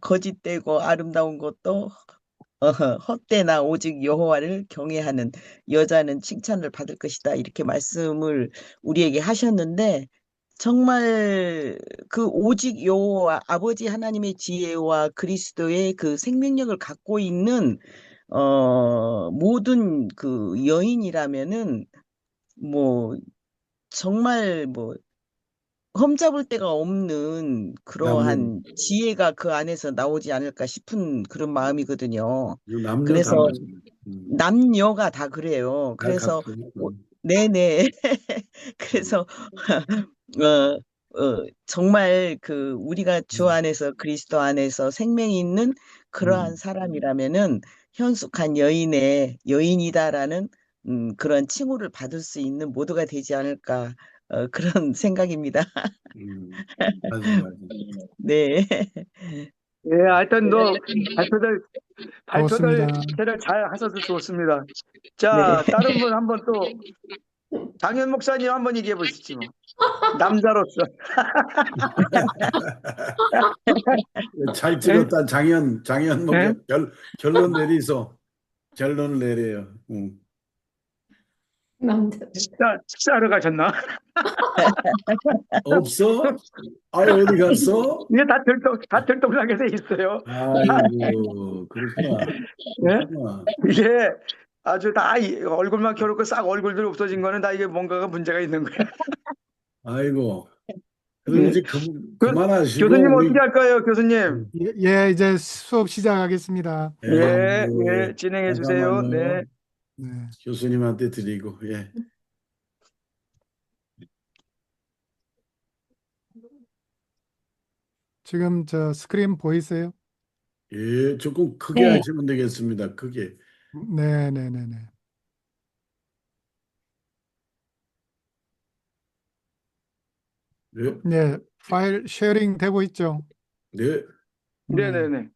거짓되고 아름다운 것도 헛되나 오직 여호와를 경외하는 여자는 칭찬을 받을 것이다. 이렇게 말씀을 우리에게 하셨는데 정말 그 오직 여호와 아버지 하나님의 지혜와 그리스도의 그 생명력을 갖고 있는 모든 그 여인이라면은 뭐 정말 뭐 험잡을 데가 없는 남녀, 그러한 지혜가 그 안에서 나오지 않을까 싶은 그런 마음이거든요. 남녀 다 그래서 맞아. 남녀가 다 그래요. 다 그래서 같아. 네네. 음, 그래서 정말 그 우리가 주 안에서 그리스도 안에서 생명이 있는 그러한 음, 사람이라면은 현숙한 여인이다라는 그런 칭호를 받을 수 있는 모두가 되지 않을까 그런 생각입니다. 맞아, 맞아. 네. 예, 하여튼 너 발표들 발표들 좋습니다. 대로 잘 하셔서 좋습니다. 네. 자, 다른 분 한번 또 장현 목사님 한번 얘기해 보시죠. 남자로서. 잘 예? 찍었다, 장현 목사. 예? 결론 내리소. 결론을 내려요. 남자들. 식사하러 가셨나? 없어? 아유, 어디 갔어? 이게 다 들통나게 돼 있어요. 아이고, 그렇구나. 예? 그렇구나. 이게 아주 다 얼굴만 켜놓고 싹 얼굴들이 없어진 거는 다 이게 뭔가가 문제가 있는 거야. 아이고, 그럼 예. 이제 교수님 그만하시고 어떻게 우리 할까요, 교수님? 음, 예, 이제 수업 시작하겠습니다. 예, 예, 예, 진행해 주세요. 네. 잠깐만요. 네. 교수님한테 드리고 예. 지금 저 스크린 보이세요? 예, 조금 크게 네. 하시면 되겠습니다. 크게. 네, 네, 네, 네. 네, 네, 파일 쉐어링 되고 있죠? 네, 네. 네네네.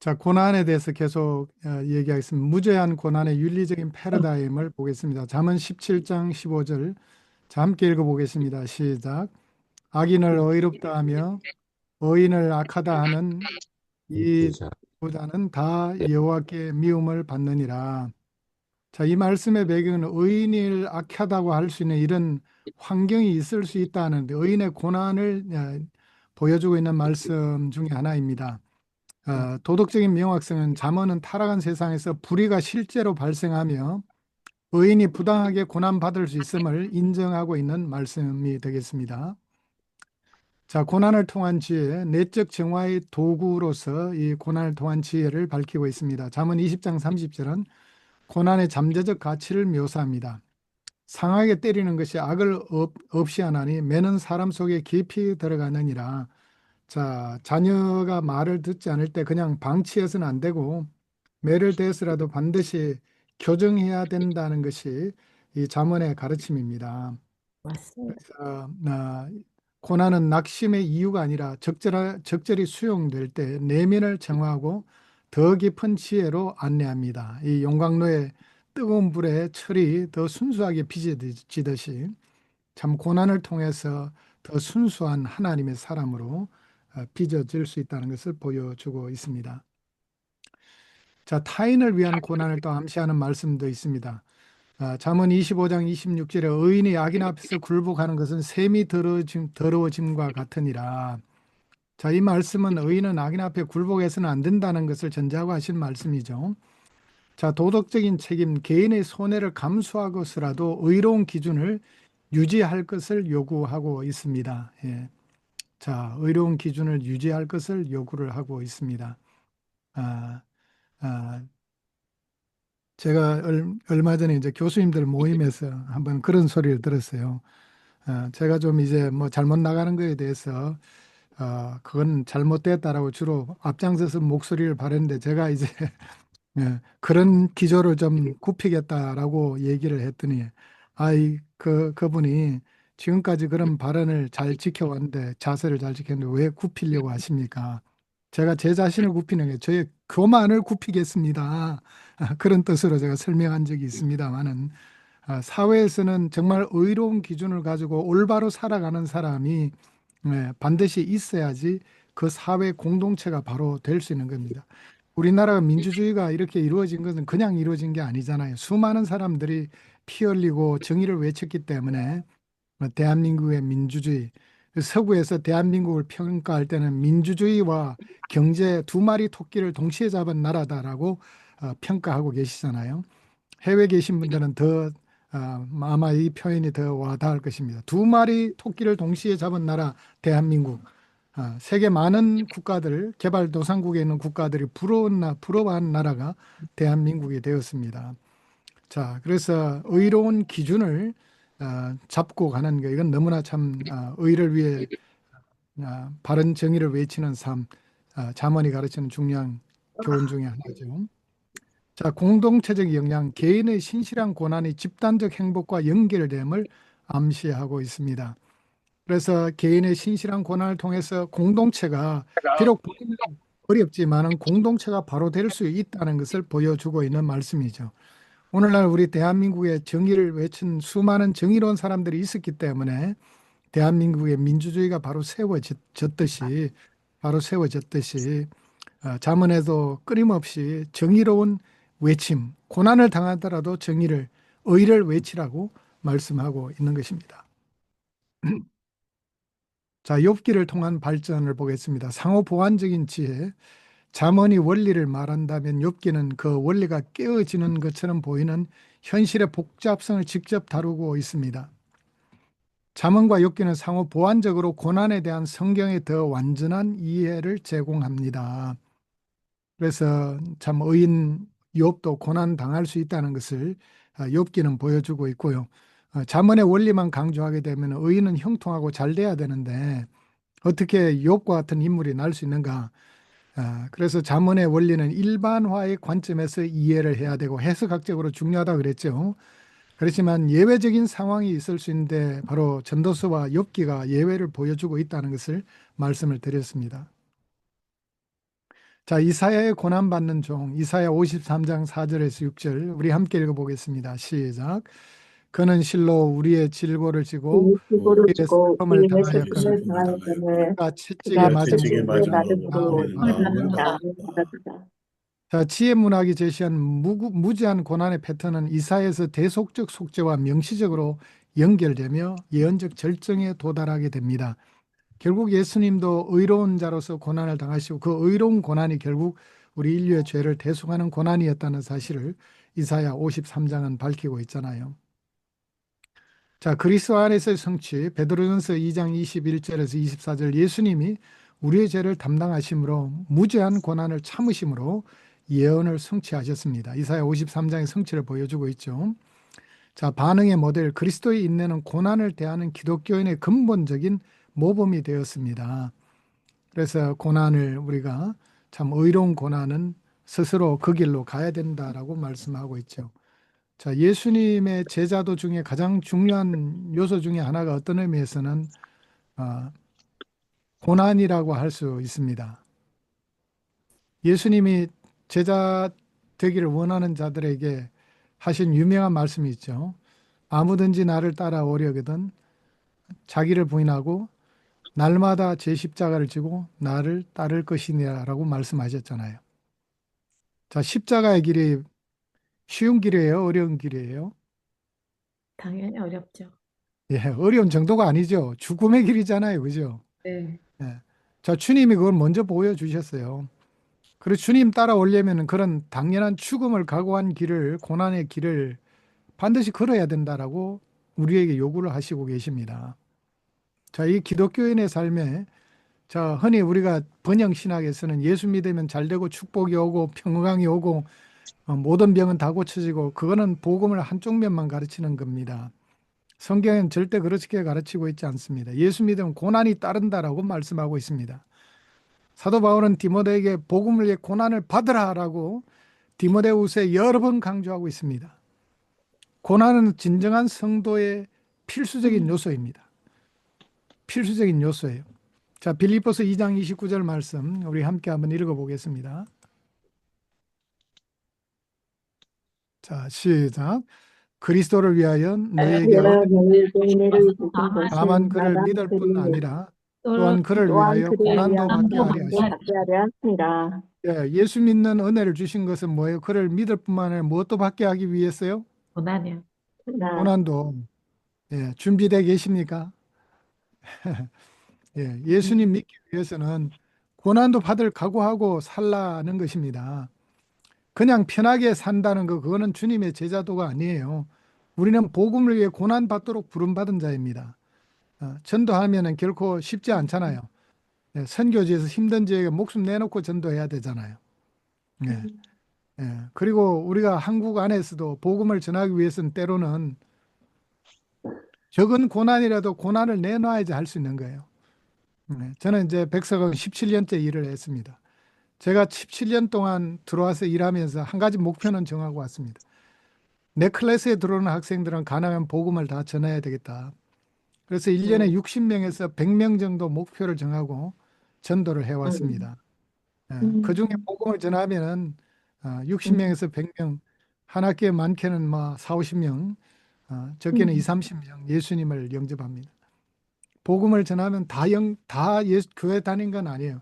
자, 고난에 대해서 계속 얘기하겠습니다. 무제한 고난의 윤리적인 패러다임을 보겠습니다. 잠언 17장 15절. 자, 함께 읽어보겠습니다. 시작. 악인을 의롭다 하며 의인을 악하다 하는 이 자, 두 자는 다 여호와께 미움을 받느니라. 자, 이 말씀의 배경은 의인을 악하다고 할 수 있는 이런 환경이 있을 수 있다는 의인의 고난을 보여주고 있는 말씀 중에 하나입니다. 도덕적인 명확성은 잠언은 타락한 세상에서 불의가 실제로 발생하며 의인이 부당하게 고난받을 수 있음을 인정하고 있는 말씀이 되겠습니다. 자, 고난을 통한 지혜, 내적 정화의 도구로서 이 고난을 통한 지혜를 밝히고 있습니다. 잠언 20장 30절은 고난의 잠재적 가치를 묘사합니다. 상하게 때리는 것이 악을 없이 하나니 매는 사람 속에 깊이 들어가느니라. 자, 자녀가 말을 듣지 않을 때 그냥 방치해서는 안 되고 매를 대해서라도 반드시 교정해야 된다는 것이 이 잠언의 가르침입니다. 맞습니다. 그래서 고난은 낙심의 이유가 아니라 적절히 수용될 때 내면을 정화하고 더 깊은 지혜로 안내합니다. 이 용광로의 뜨거운 불에 철이 더 순수하게 빚어지듯이 참 고난을 통해서 더 순수한 하나님의 사람으로 빚어질 수 있다는 것을 보여주고 있습니다. 자, 타인을 위한 고난을 또 암시하는 말씀도 있습니다. 잠언 25장 26절에 의인이 악인 앞에서 굴복하는 것은 샘이 더러워짐과 같으니라. 자, 이 말씀은 의인은 악인 앞에 굴복해서는 안 된다는 것을 전제하고 하신 말씀이죠. 자, 도덕적인 책임, 개인의 손해를 감수하고서라도 의로운 기준을 유지할 것을 요구하고 있습니다. 예. 자, 의로운 기준을 유지할 것을 요구를 하고 있습니다. 아, 아, 제가 얼마 전에 이제 교수님들 모임에서 한번 그런 소리를 들었어요. 제가 좀 이제 뭐 잘못 나가는 거에 대해서 그건 잘못됐다라고 주로 앞장서서 목소리를 바랬는데 제가 이제 예, 그런 기조를 좀 굽히겠다라고 얘기를 했더니 그분이 지금까지 그런 발언을 잘 지켜왔는데 자세를 잘 지켰는데 왜 굽히려고 하십니까? 제가 제 자신을 굽히는 게 저의 교만을 굽히겠습니다. 그런 뜻으로 제가 설명한 적이 있습니다만은 사회에서는 정말 의로운 기준을 가지고 올바로 살아가는 사람이 반드시 있어야지 그 사회 공동체가 바로 될 수 있는 겁니다. 우리나라가 민주주의가 이렇게 이루어진 것은 그냥 이루어진 게 아니잖아요. 수많은 사람들이 피 흘리고 정의를 외쳤기 때문에 대한민국의 민주주의, 서구에서 대한민국을 평가할 때는 민주주의와 경제 두 마리 토끼를 동시에 잡은 나라다라고 평가하고 계시잖아요. 해외에 계신 분들은 더 아마 이 표현이 더 와닿을 것입니다. 두 마리 토끼를 동시에 잡은 나라 대한민국. 세계 많은 국가들, 개발도상국에 있는 국가들이 부러워한 나라가 대한민국이 되었습니다. 자, 그래서 의로운 기준을 잡고 가는 거 이건 너무나 참 의를 위해 바른 정의를 외치는 삶, 잠언이 가르치는 중요한 교훈 중에 하나죠. 자, 공동체적 역량, 개인의 신실한 고난이 집단적 행복과 연결됨을 암시하고 있습니다. 그래서 개인의 신실한 고난을 통해서 공동체가 비록 어렵지만은 공동체가 바로 될 수 있다는 것을 보여주고 있는 말씀이죠. 오늘날 우리 대한민국의 정의를 외친 수많은 정의로운 사람들이 있었기 때문에 대한민국의 민주주의가 바로 세워졌듯이 잠언에도 끊임없이 정의로운 외침, 고난을 당하더라도 의를 외치라고 말씀하고 있는 것입니다. 자, 욥기를 통한 발전을 보겠습니다. 상호 보완적인 지혜, 잠언이 원리를 말한다면 욥기는 그 원리가 깨어지는 것처럼 보이는 현실의 복잡성을 직접 다루고 있습니다. 잠언과 욥기는 상호 보완적으로 고난에 대한 성경의 더 완전한 이해를 제공합니다. 그래서 참 의인 욥도 고난 당할 수 있다는 것을 욥기는 보여주고 있고요. 잠언의 원리만 강조하게 되면 의인은 형통하고 잘 돼야 되는데 어떻게 욥과 같은 인물이 날 수 있는가? 그래서 잠언의 원리는 일반화의 관점에서 이해를 해야 되고 해석학적으로 중요하다 그랬죠. 그렇지만 예외적인 상황이 있을 수 있는데 바로 전도서와 욥기가 예외를 보여주고 있다는 것을 말씀을 드렸습니다. 자, 이사야의 고난받는 종, 이사야 53장 4절에서 6절 우리 함께 읽어보겠습니다. 시작. 그는 실로 우리의 질고를 지고 이 수고를 우리의 주고 슬픔을 우리의 당하였거늘 슬픔을 당하였거늘 그가 채찍에 그가 맞음으로 채찍에 우리가 맞음으로 나음을 우리가 받았다. 나음을 받았다. 자, 지혜 문학이 제시한 무지한 고난의 패턴은 이사야에서 대속적 속죄와 명시적으로 연결되며 예언적 절정에 도달하게 됩니다. 결국 예수님도 의로운 자로서 고난을 당하시고 그 의로운 고난이 결국 우리 인류의 죄를 대속하는 고난이었다는 사실을 이사야 53장은 밝히고 있잖아요. 자, 그리스도 안에서의 성취, 베드로전서 2장 21절에서 24절 예수님이 우리의 죄를 담당하심으로 무죄한 고난을 참으심으로 예언을 성취하셨습니다. 이사야 53장의 성취를 보여주고 있죠. 자, 반응의 모델 그리스도의 인내는 고난을 대하는 기독교인의 근본적인 모범이 되었습니다. 그래서 고난을 우리가 참 의로운 고난은 스스로 그 길로 가야 된다라고 말씀하고 있죠. 자, 예수님의 제자도 중에 가장 중요한 요소 중에 하나가 어떤 의미에서는 고난이라고 할 수 있습니다. 예수님이 제자 되기를 원하는 자들에게 하신 유명한 말씀이 있죠. 아무든지 나를 따라오려거든 자기를 부인하고 날마다 제 십자가를 지고 나를 따를 것이니라라고 말씀하셨잖아요. 자, 십자가의 길이 쉬운 길이에요? 어려운 길이에요? 당연히 어렵죠. 예, 어려운 정도가 아니죠. 죽음의 길이잖아요. 그죠? 네. 예. 자, 주님이 그걸 먼저 보여주셨어요. 그리고 주님 따라오려면 그런 당연한 죽음을 각오한 길을, 고난의 길을 반드시 걸어야 된다라고 우리에게 요구를 하시고 계십니다. 자, 이 기독교인의 삶에 자, 흔히 우리가 번영 신학에서는 예수 믿으면 잘 되고 축복이 오고 평강이 오고 모든 병은 다 고쳐지고 그거는 복음을 한쪽 면만 가르치는 겁니다. 성경은 절대 그렇게 가르치고 있지 않습니다. 예수 믿으면 고난이 따른다라고 말씀하고 있습니다. 사도 바울은 디모데에게 복음을 위해 고난을 받으라라고 디모데후서에 여러 번 강조하고 있습니다. 고난은 진정한 성도의 필수적인 요소입니다. 필수적인 요소예요. 자, 빌립보서 2장 29절 말씀 우리 함께 한번 읽어보겠습니다. 자, 시작. 그리스도를 위하여 너희에게 그가 어떤 너희에게 은혜를 주신 다만 것은 그를 마땅히 믿을 뿐 그를 아니라 또한 그를 또한 위하여 그를 고난도 위한 받게 하리 고난도 하시고 받게 하려 합니다. 예, 예수 믿는 은혜를 주신 것은 뭐예요? 그를 믿을 뿐만 아니라 무엇도 받게 하기 위해서요? 고난이요. 고난도. 예, 준비되어 계십니까? 예, 예수님 믿기 위해서는 고난도 받을 각오하고 살라는 것입니다. 그냥 편하게 산다는 거 그거는 주님의 제자도가 아니에요. 우리는 복음을 위해 고난 받도록 부름받은 자입니다. 전도하면은 결코 쉽지 않잖아요. 예, 선교지에서 힘든 지역에 목숨 내놓고 전도해야 되잖아요. 예, 예. 그리고 우리가 한국 안에서도 복음을 전하기 위해서는 때로는 적은 고난이라도 고난을 내놔야지 할 수 있는 거예요. 저는 이제 백석은 17년째 일을 했습니다. 제가 17년 동안 들어와서 일하면서 한 가지 목표는 정하고 왔습니다. 내 클래스에 들어오는 학생들은 가능하면 복음을 다 전해야 되겠다. 그래서 1년에 60명에서 100명 정도 목표를 정하고 전도를 해왔습니다. 그중에 복음을 전하면은 60명에서 100명, 한 학기에 많게는 뭐 4, 50명, 적게는 2, 30명 예수님을 영접합니다. 복음을 전하면 다 교회 다닌 건 아니에요.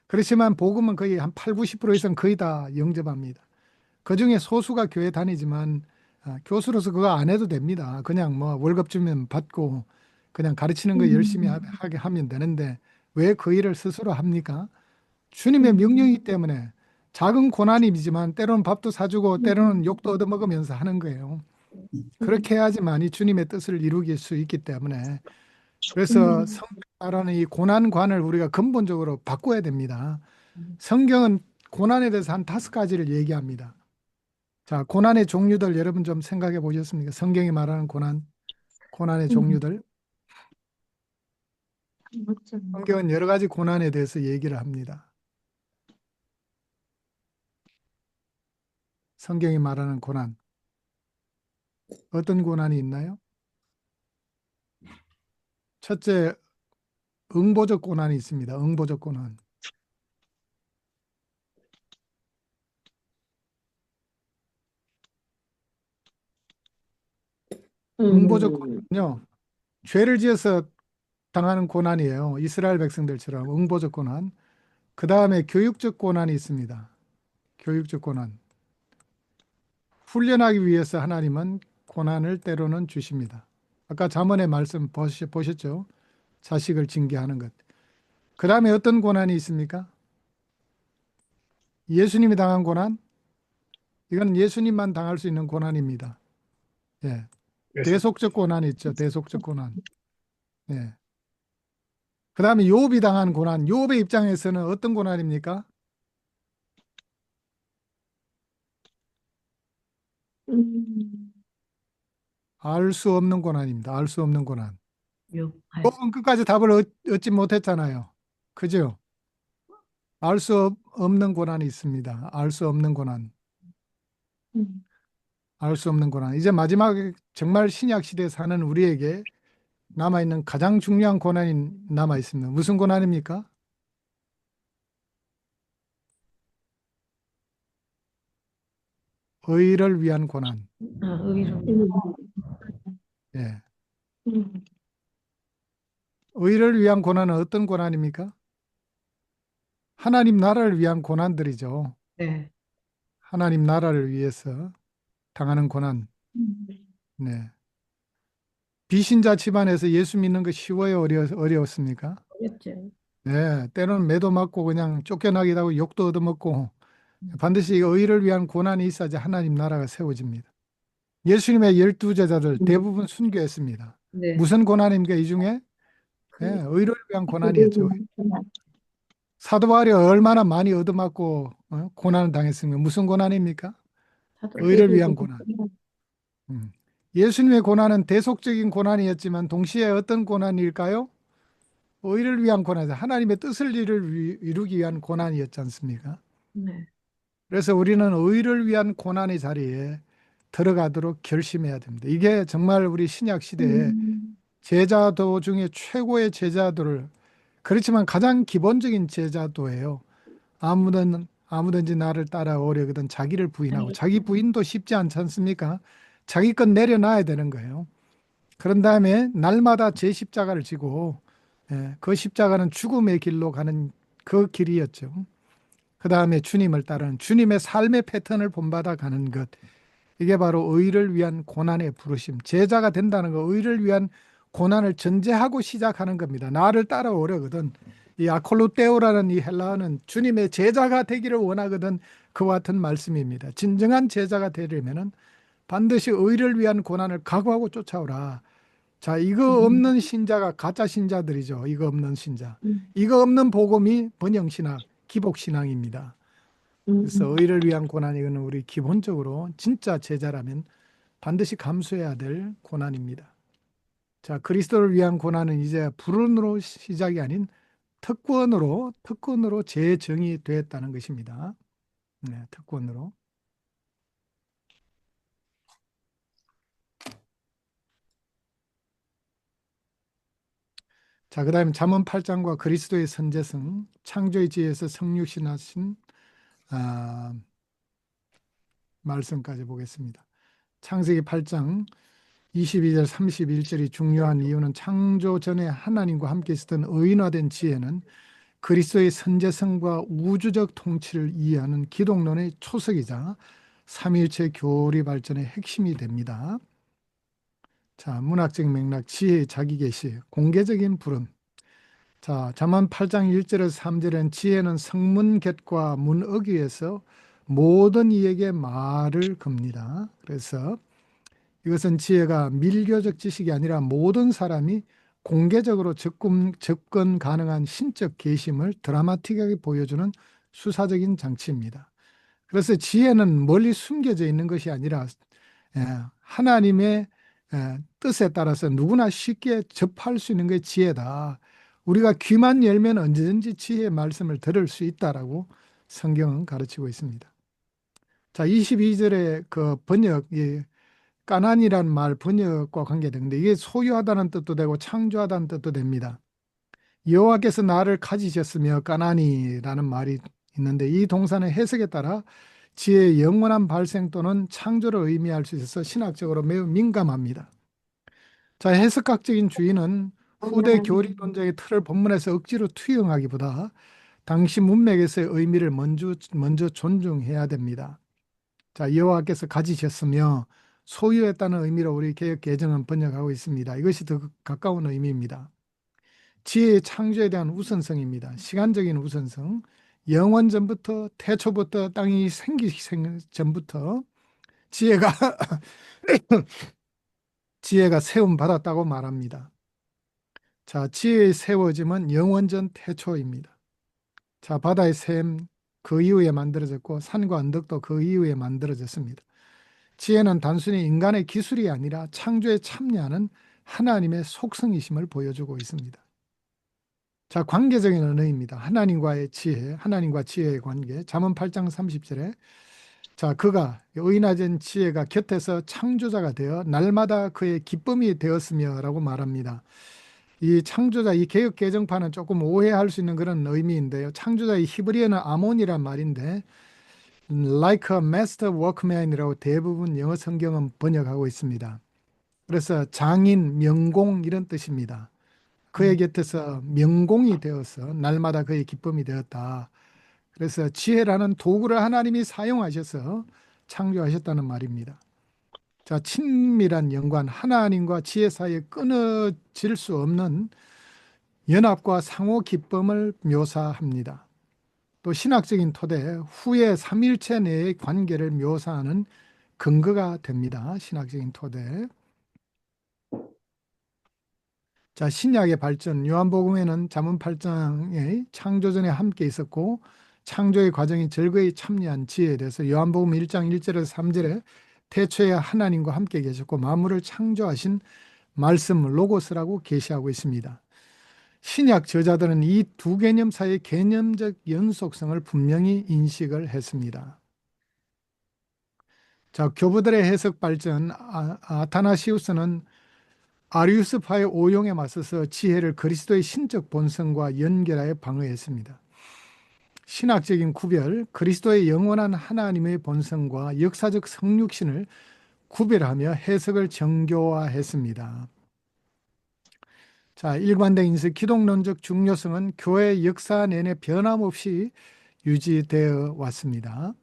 그렇지만 복음은 거의 한 8, 90% 이상 거의 다 영접합니다. 그중에 소수가 교회 다니지만 교수로서 그거 안 해도 됩니다. 그냥 뭐 월급 주면 받고 그냥 가르치는 거 열심히 하게 하면 되는데 왜 그 일을 스스로 합니까? 주님의 명령이기 때문에 작은 고난이지만 때로는 밥도 사주고 때로는 욕도 얻어먹으면서 하는 거예요. 그렇게 해야지만이 주님의 뜻을 이루길 수 있기 때문에 그래서 성경 말하는 이 고난관을 우리가 근본적으로 바꿔야 됩니다. 성경은 고난에 대해서 한 5가지를 얘기합니다. 자, 고난의 종류들 여러분 좀 생각해 보셨습니까? 성경이 말하는 고난의 종류들. 성경은 여러 가지 고난에 대해서 얘기를 합니다. 성경이 말하는 고난. 어떤 고난이 있나요? 첫째, 응보적 고난이 있습니다. 응보적 고난. 응보적 고난은요, 죄를 지어서 당하는 고난이에요. 이스라엘 백성들처럼 응보적 고난. 그 다음에 교육적 고난이 있습니다. 교육적 고난. 훈련하기 위해서 하나님은 고난을 때로는 주십니다. 아까 잠언의 말씀 보셨죠? 자식을 징계하는 것. 그 다음에 어떤 고난이 있습니까? 예수님이 당한 고난? 이건 예수님만 당할 수 있는 고난입니다. 예. 대속적 고난이 있죠. 대속적 고난. 예. 그 다음에 욥이 당한 고난. 욥의 입장에서는 어떤 고난입니까? 알 수 없는 고난입니다. 알 수 없는 고난. 욥은 끝까지 답을 얻지 못했잖아요. 그죠? 알 수 없는 고난이 있습니다. 알 수 없는 고난. 알 수 없는 고난. 이제 마지막에 정말 신약 시대에 사는 우리에게 남아있는 가장 중요한 고난이 남아있습니다. 무슨 고난입니까? 의를 위한 고난. 의로. 예. 의를 위한 고난은 어떤 고난입니까? 하나님 나라를 위한 고난들이죠. 네. 하나님 나라를 위해서 당하는 고난. 네. 비신자 집안에서 예수 믿는 거 쉬워요? 어려웠습니까? 어렵죠. 네. 때로는 매도 맞고 그냥 쫓겨나기도 하고 욕도 얻어먹고 반드시 의를 위한 고난이 있어야지 하나님 나라가 세워집니다. 예수님의 12제자들 대부분 순교했습니다. 네. 무슨 고난입니까? 이 중에? 네, 의를 위한 고난이었죠. 사도 바울이 얼마나 많이 얻어맞고 고난을 당했습니까? 무슨 고난입니까? 의를 위한 고난. 예수님의 고난은 대속적인 고난이었지만 동시에 어떤 고난일까요? 의를 위한 고난이죠. 하나님의 뜻을 이루기 위한 고난이었지 않습니까? 네. 그래서 우리는 의를 위한 고난의 자리에 들어가도록 결심해야 됩니다. 이게 정말 우리 신약 시대에 제자도 중에 최고의 제자도를, 그렇지만 가장 기본적인 제자도예요. 아무든지 나를 따라오려거든 자기를 부인하고, 자기 부인도 쉽지 않지 않습니까? 자기 것 내려놔야 되는 거예요. 그런 다음에 날마다 제 십자가를 지고, 그 십자가는 죽음의 길로 가는 그 길이었죠. 그 다음에 주님을 따르는 주님의 삶의 패턴을 본받아 가는 것. 이게 바로 의를 위한 고난의 부르심. 제자가 된다는 거, 의를 위한 고난을 전제하고 시작하는 겁니다. 나를 따라오려거든. 이 아콜루테오라는 이 헬라어는 주님의 제자가 되기를 원하거든. 그와 같은 말씀입니다. 진정한 제자가 되려면은 반드시 의를 위한 고난을 각오하고 쫓아오라. 자, 이거 없는 신자가 가짜 신자들이죠. 이거 없는 신자. 이거 없는 복음이 번영신학, 기복신앙입니다. 그래서 의를 위한 고난, 이거는 우리 기본적으로 진짜 제자라면 반드시 감수해야 될 고난입니다. 자, 그리스도를 위한 고난은 이제 불운으로 시작이 아닌 특권으로 재정이 되었다는 것입니다. 네, 특권으로. 자, 그 다음에 잠언 8장과 그리스도의 선제성, 창조의 지혜에서 성육신하신 말씀까지 보겠습니다. 창세기 8장 22절 31절이 중요한 이유는 창조 전에 하나님과 함께 있었던 의인화된 지혜는 그리스도의 선제성과 우주적 통치를 이해하는 기독론의 초석이자 삼위일체 교리 발전의 핵심이 됩니다. 자, 문학적 맥락, 지혜의 자기계시, 공개적인 불은. 자, 잠언 8장 1절에서 3절엔 지혜는 성문곁과 문어귀에서 모든 이에게 말을 겁니다. 그래서 이것은 지혜가 밀교적 지식이 아니라 모든 사람이 공개적으로 접근 가능한 신적 계심을 드라마틱하게 보여주는 수사적인 장치입니다. 그래서 지혜는 멀리 숨겨져 있는 것이 아니라 하나님의 뜻에 따라서 누구나 쉽게 접할 수 있는 게 지혜다. 우리가 귀만 열면 언제든지 지혜의 말씀을 들을 수 있다라고 성경은 가르치고 있습니다. 자, 22절의 그 번역이 까난이라는 말 번역과 관계되는데 이게 소유하다는 뜻도 되고 창조하다는 뜻도 됩니다. 여호와께서 나를 가지셨으며 까나니라는 말이 있는데 이 동사는 해석에 따라 지혜의 영원한 발생 또는 창조를 의미할 수 있어서 신학적으로 매우 민감합니다. 자, 해석학적인 주의는 후대 교리론자의 틀을 본문에서 억지로 투영하기보다 당시 문맥에서의 의미를 먼저 존중해야 됩니다. 자, 여호와께서 가지셨으며 소유했다는 의미로 우리 개역 개정은 번역하고 있습니다. 이것이 더 가까운 의미입니다. 지혜의 창조에 대한 우선성입니다. 시간적인 우선성, 영원 전부터 태초부터 땅이 생기기 전부터 지혜가 지혜가 세움 받았다고 말합니다. 자, 지혜의 세워짐은 영원전 태초입니다. 자, 바다의 샘 그 이후에 만들어졌고 산과 언덕도 그 이후에 만들어졌습니다. 지혜는 단순히 인간의 기술이 아니라 창조에 참여하는 하나님의 속성이심을 보여주고 있습니다. 자, 관계적인 언어입니다. 하나님과의 지혜, 하나님과 지혜의 관계. 잠언 8장 30절에 자, 그가 의인하신 지혜가 곁에서 창조자가 되어 날마다 그의 기쁨이 되었으며라고 말합니다. 이 창조자, 이 개역 개정판은 조금 오해할 수 있는 그런 의미인데요. 창조자의 히브리어는 아몬이란 말인데 like a master workman이라고 대부분 영어 성경은 번역하고 있습니다. 그래서 장인, 명공 이런 뜻입니다. 그의 곁에서 명공이 되어서 날마다 그의 기쁨이 되었다. 그래서 지혜라는 도구를 하나님이 사용하셔서 창조하셨다는 말입니다. 자, 친밀한 연관, 하나님과 지혜 사이에 끊어질 수 없는 연합과 상호 기쁨을 묘사합니다. 또 신학적인 토대, 후에 삼일체 내의 관계를 묘사하는 근거가 됩니다. 신학적인 토대. 자, 신약의 발전, 요한복음에는 잠언 8장의 창조전에 함께 있었고 창조의 과정이 절거에 참여한 지혜에 대해서 요한복음 1장 1절에서 3절에 태초에 하나님과 함께 계셨고 만물을 창조하신 말씀 로고스라고 계시하고 있습니다. 신약 저자들은 이 두 개념 사이의 개념적 연속성을 분명히 인식을 했습니다. 자, 교부들의 해석 발전, 아타나시우스는 아리우스파의 오용에 맞서서 지혜를 그리스도의 신적 본성과 연결하여 방어했습니다. 신학적인 구별, 그리스도의 영원한 하나님의 본성과 역사적 성육신을 구별하며 해석을 정교화했습니다. 자, 일관된 인식, 기독론적 중요성은 교회 역사 내내 변함없이 유지되어 왔습니다.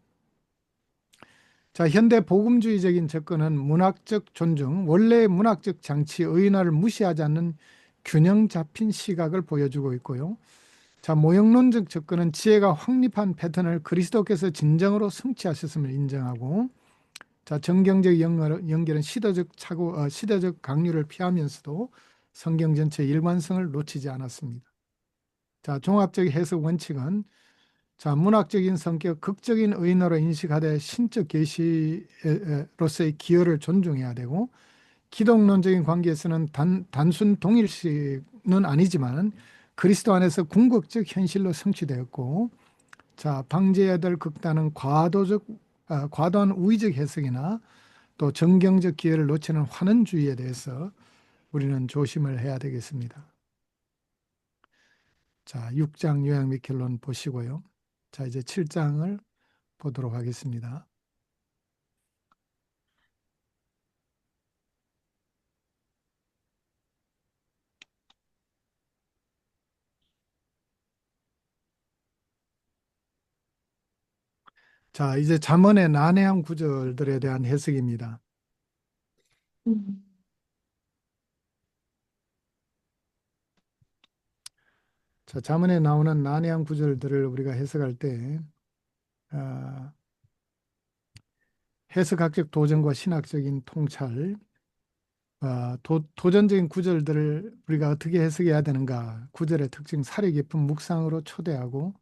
자, 현대 복음주의적인 접근은 문학적 존중, 원래의 문학적 장치, 의인화를 무시하지 않는 균형 잡힌 시각을 보여주고 있고요. 자, 모형론적 접근은 지혜가 확립한 패턴을 그리스도께서 진정으로 성취하셨음을 인정하고, 자, 정경적 연결은 시대적 강류를 피하면서도 성경 전체의 일관성을 놓치지 않았습니다. 자, 종합적 해석 원칙은 자, 문학적인 성격, 극적인 의인으로 인식하되 신적 계시로서의 기여를 존중해야 되고, 기독론적인 관계에서는 단순 동일시는 아니지만 그리스도 안에서 궁극적 현실로 성취되었고, 자, 방지해야 될 극단은 과도한 우의적 해석이나 또 정경적 기회를 놓치는 환원주의에 대해서 우리는 조심을 해야 되겠습니다. 자, 6장 요약 및 결론 보시고요. 자, 이제 7장을 보도록 하겠습니다. 자, 이제 잠언의 난해한 구절들에 대한 해석입니다. 자, 잠언에 나오는 난해한 구절들을 우리가 해석할 때 해석학적 도전과 신학적인 통찰, 도전적인 구절들을 우리가 어떻게 해석해야 되는가, 구절의 특징, 사려 깊은 묵상으로 초대하고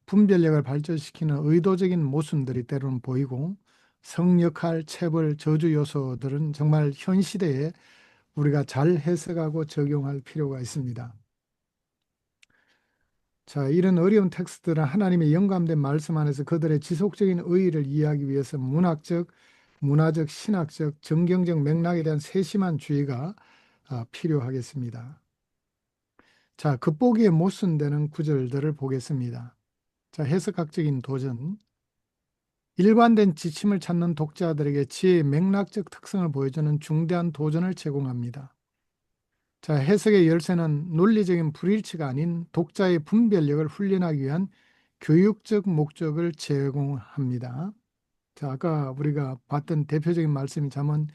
분별력을 발전시키는 의도적인 모순들이 때로는 보이고 성역할, 체벌, 저주 요소들은 정말 현 시대에 우리가 잘 해석하고 적용할 필요가 있습니다. 자, 이런 어려운 텍스트들은 하나님의 영감된 말씀 안에서 그들의 지속적인 의의를 이해하기 위해서 문화적, 신학적, 정경적 맥락에 대한 세심한 주의가 필요하겠습니다. 자, 겉보기에 모순되는 구절들을 보겠습니다. 자, 해석학적인 도전. 일관된 지침을 찾는 독자들에게 지혜의 맥락적 특성을 보여주는 중대한 도전을 제공합니다. 자, 해석의 열쇠는 논리적인 불일치가 아닌 독자의 분별력을 훈련하기 위한 교육적 목적을 제공합니다. 자, 아까 우리가 봤던 대표적인 말씀이 잠언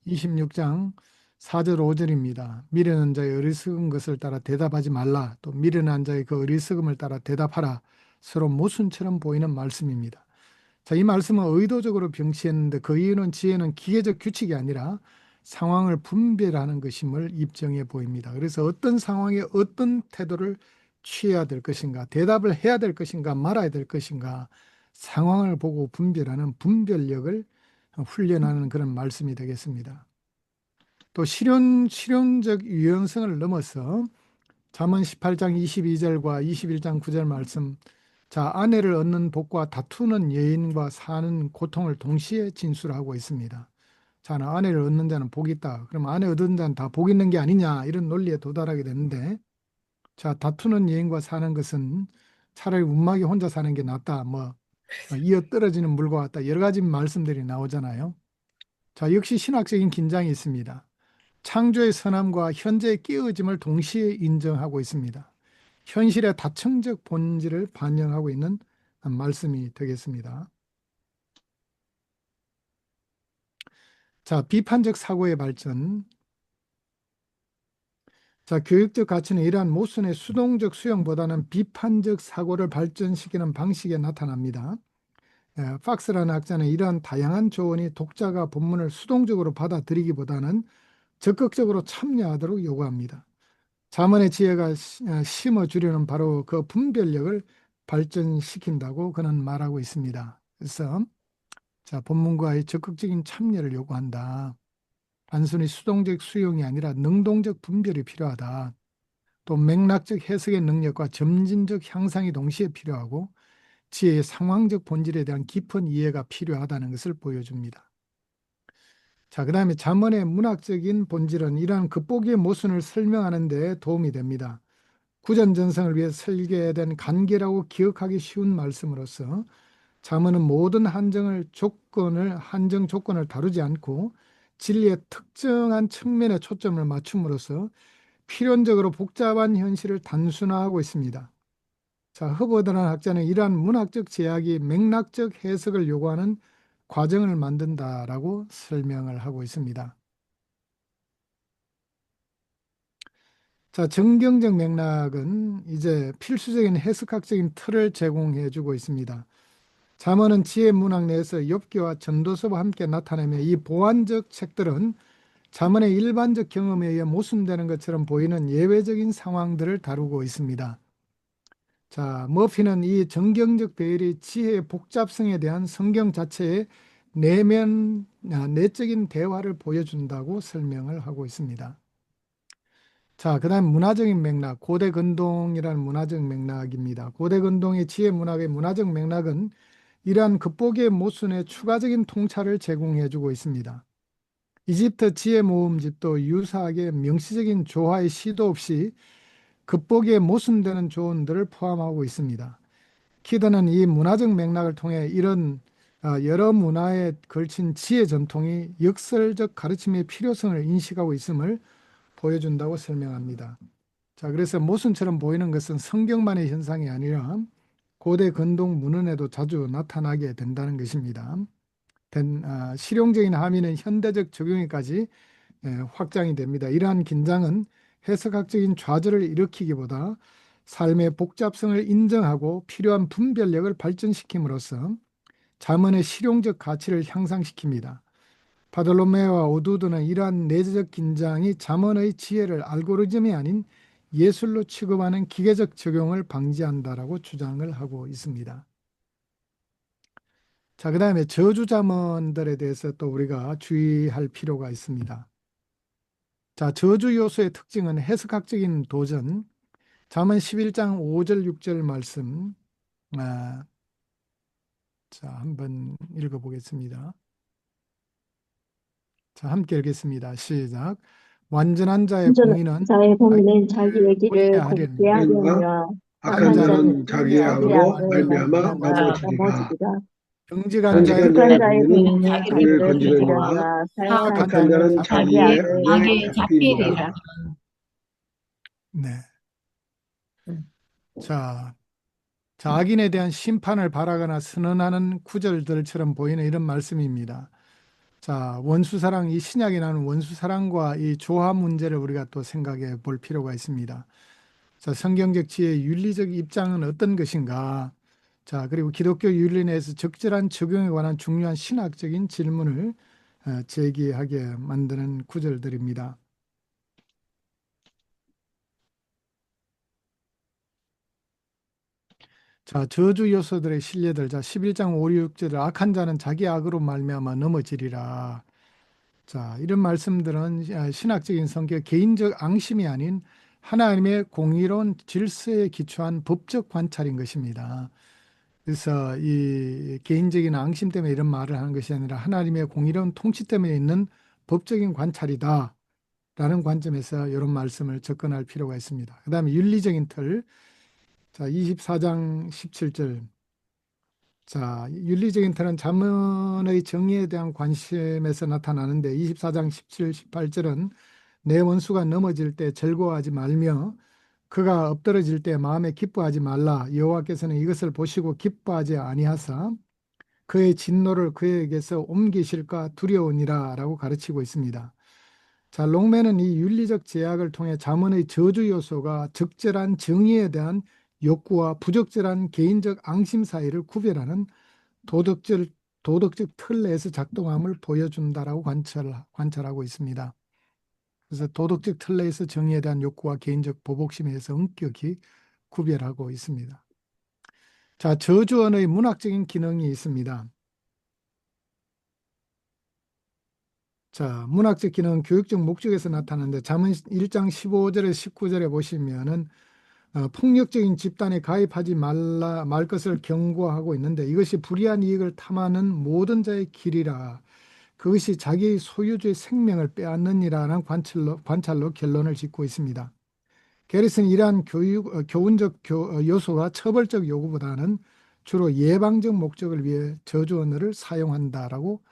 26장 4절 5절입니다. 미련한 자의 어리석은 것을 따라 대답하지 말라. 또 미련한 자의 그 어리석음을 따라 대답하라. 서로 모순처럼 보이는 말씀입니다. 자, 이 말씀은 의도적으로 병치했는데 그 이유는 지혜는 기계적 규칙이 아니라 상황을 분별하는 것임을 입증해 보입니다. 그래서 어떤 상황에 어떤 태도를 취해야 될 것인가, 대답을 해야 될 것인가, 말아야 될 것인가, 상황을 보고 분별하는 분별력을 훈련하는 그런 말씀이 되겠습니다. 또 실용적 유연성을 넘어서 잠언 18장 22절과 21장 9절 말씀, 자, 아내를 얻는 복과 다투는 여인과 사는 고통을 동시에 진술하고 있습니다. 자, 아내를 얻는 자는 복이 있다. 그럼 아내 얻은 자는 다 복 있는 게 아니냐, 이런 논리에 도달하게 되는데, 자, 다투는 여인과 사는 것은 차라리 운막에 혼자 사는 게 낫다. 이어 떨어지는 물과 같다. 여러 가지 말씀들이 나오잖아요. 자, 역시 신학적인 긴장이 있습니다. 창조의 선함과 현재의 깨어짐을 동시에 인정하고 있습니다. 현실의 다층적 본질을 반영하고 있는 말씀이 되겠습니다. 자, 비판적 사고의 발전. 자, 교육적 가치는 이러한 모순의 수동적 수용보다는 비판적 사고를 발전시키는 방식에 나타납니다. 팍스라는 학자는 이러한 다양한 조언이 독자가 본문을 수동적으로 받아들이기보다는 적극적으로 참여하도록 요구합니다. 자문의 지혜가 심어주려는 바로 그 분별력을 발전시킨다고 그는 말하고 있습니다. 그래서 자, 본문과의 적극적인 참여를 요구한다. 단순히 수동적 수용이 아니라 능동적 분별이 필요하다. 또 맥락적 해석의 능력과 점진적 향상이 동시에 필요하고 지혜의 상황적 본질에 대한 깊은 이해가 필요하다는 것을 보여줍니다. 자, 그 다음에 잠언의 문학적인 본질은 이러한 겉보기의 모순을 설명하는 데 도움이 됩니다. 구전 전성을 위해 설계된 간결하고 기억하기 쉬운 말씀으로서 잠언은 모든 한정 조건을 다루지 않고 진리의 특정한 측면에 초점을 맞춤으로써 필연적으로 복잡한 현실을 단순화하고 있습니다. 자, 허버드라는 학자는 이러한 문학적 제약이 맥락적 해석을 요구하는 과정을 만든다라고 설명을 하고 있습니다. 자, 정경적 맥락은 이제 필수적인 해석학적인 틀을 제공해 주고 있습니다. 잠언은 지혜 문학 내에서 욥기와 전도서와 함께 나타내며 이 보완적 책들은 잠언의 일반적 경험에 의해 모순되는 것처럼 보이는 예외적인 상황들을 다루고 있습니다. 자, 머피는 이 정경적 배열이 지혜의 복잡성에 대한 성경 자체의 내적인 대화를 보여준다고 설명을 하고 있습니다. 자, 그 다음 문화적인 맥락, 고대 근동이라는 문화적 맥락입니다. 고대 근동의 지혜 문학의 문화적 맥락은 이러한 겉보기의 모순에 추가적인 통찰을 제공해주고 있습니다. 이집트 지혜 모음집도 유사하게 명시적인 조화의 시도 없이 겉보기에 모순되는 조언들을 포함하고 있습니다. 키드는 이 문화적 맥락을 통해 이런 여러 문화에 걸친 지혜 전통이 역설적 가르침의 필요성을 인식하고 있음을 보여준다고 설명합니다. 자, 그래서 모순처럼 보이는 것은 성경만의 현상이 아니라 고대 근동 문헌에도 자주 나타나게 된다는 것입니다. 실용적인 함의는 현대적 적용에까지 확장이 됩니다. 이러한 긴장은 해석학적인 좌절을 일으키기보다 삶의 복잡성을 인정하고 필요한 분별력을 발전시킴으로써 잠언의 실용적 가치를 향상시킵니다. 바돌로메오와 오두두는 이러한 내재적 긴장이 잠언의 지혜를 알고리즘이 아닌 예술로 취급하는 기계적 적용을 방지한다라고 주장을 하고 있습니다. 자, 그 다음에 저주자문들에 대해서 또 우리가 주의할 필요가 있습니다. 자, 저주 요소의 특징은 해석학적인 도전. 잠언 11장 5절 6절 말씀. 자, 한번 읽어보겠습니다. 자, 함께 읽겠습니다. 시작. 완전한 자의 온전한 공의는 자의 공의는 자기 자기 얘기를 하려니 곱게 하려며 악한 악한 자는 자는 자기의 자기의 자기의 악으로 악을 말미암아 말미암아 넘어지리라. 넘어지리라. 정직한 자의 정직한 자의 자의 공의는 공의는 자기를 자기를 건지려니와 건지려니와 사악한 사악한 악한 자는 자는 자기의 자기의 자기의 악을 악에 잡히리라. 잡히리라. 네. 음. 자, 악인에 대한 심판을 바라거나 선언하는 구절들처럼 보이는 이런 말씀입니다. 자, 원수사랑, 이 신약에 나오는 원수사랑과 이 조화 문제를 우리가 또 생각해 볼 필요가 있습니다. 자, 성경적 지혜의 윤리적 입장은 어떤 것인가? 자, 그리고 기독교 윤리 내에서 적절한 적용에 관한 중요한 신학적인 질문을 제기하게 만드는 구절들입니다. 자, 저주 요소들의 신뢰들. 자, 11장 5, 6절 악한 자는 자기 악으로 말미암아 넘어지리라. 자, 이런 말씀들은 신학적인 성격, 개인적 앙심이 아닌 하나님의 공의로운 질서에 기초한 법적 관찰인 것입니다. 그래서 이 개인적인 앙심 때문에 이런 말을 하는 것이 아니라 하나님의 공의로운 통치 때문에 있는 법적인 관찰이다. 라는 관점에서 이런 말씀을 접근할 필요가 있습니다. 그 다음에 윤리적인 틀. 자, 24장 17절. 자, 윤리적인 틀은 잠언의 정의에 대한 관심에서 나타나는데 24장 17, 18절은 내 원수가 넘어질 때 즐거워하지 말며 그가 엎드러질 때 마음에 기뻐하지 말라. 여호와께서는 이것을 보시고 기뻐하지 아니하사 그의 진노를 그에게서 옮기실까 두려우니라 라고 가르치고 있습니다. 자, 롱맨은 이 윤리적 제약을 통해 잠언의 저주 요소가 적절한 정의에 대한 욕구와 부적절한 개인적 앙심 사이를 구별하는 도덕적 틀 내에서 작동함을 보여준다라고 관찰하고 있습니다. 그래서 도덕적 틀 내에서 정의에 대한 욕구와 개인적 보복심에 의해서 엄격히 구별하고 있습니다. 자, 저주언의 문학적인 기능이 있습니다. 자, 문학적 기능은 교육적 목적에서 나타나는데 잠언 1장 15절에 19절에 보시면은 폭력적인 집단에 가입하지 말 것을 경고하고 있는데 이것이 불의한 이익을 탐하는 모든 자의 길이라. 그것이 자기의 소유주의 생명을 빼앗느니라는 관찰로 결론을 짓고 있습니다. 게리스는 이러한 교훈적 요소와 처벌적 요구보다는 주로 예방적 목적을 위해 저주 언어를 사용한다라고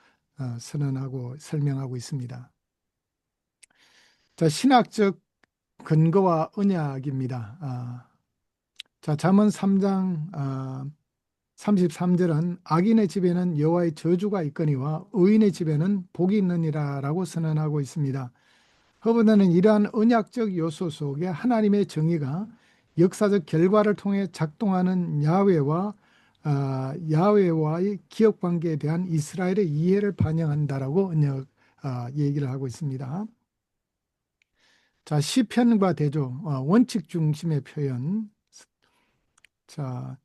선언하고 설명하고 있습니다. 자, 신학적 근거와 언약입니다. 자, 잠언 3장 33절은 악인의 집에는 여호와의 저주가 있거니와 의인의 집에는 복이 있느니라라고 선언하고 있습니다. 허브는 이러한 언약적 요소 속에 하나님의 정의가 역사적 결과를 통해 작동하는 야훼와의 기업 관계에 대한 이스라엘의 이해를 반영한다라고 얘기를 하고 있습니다. 자, 시편과 대조, 원칙 중심의 표현. 자,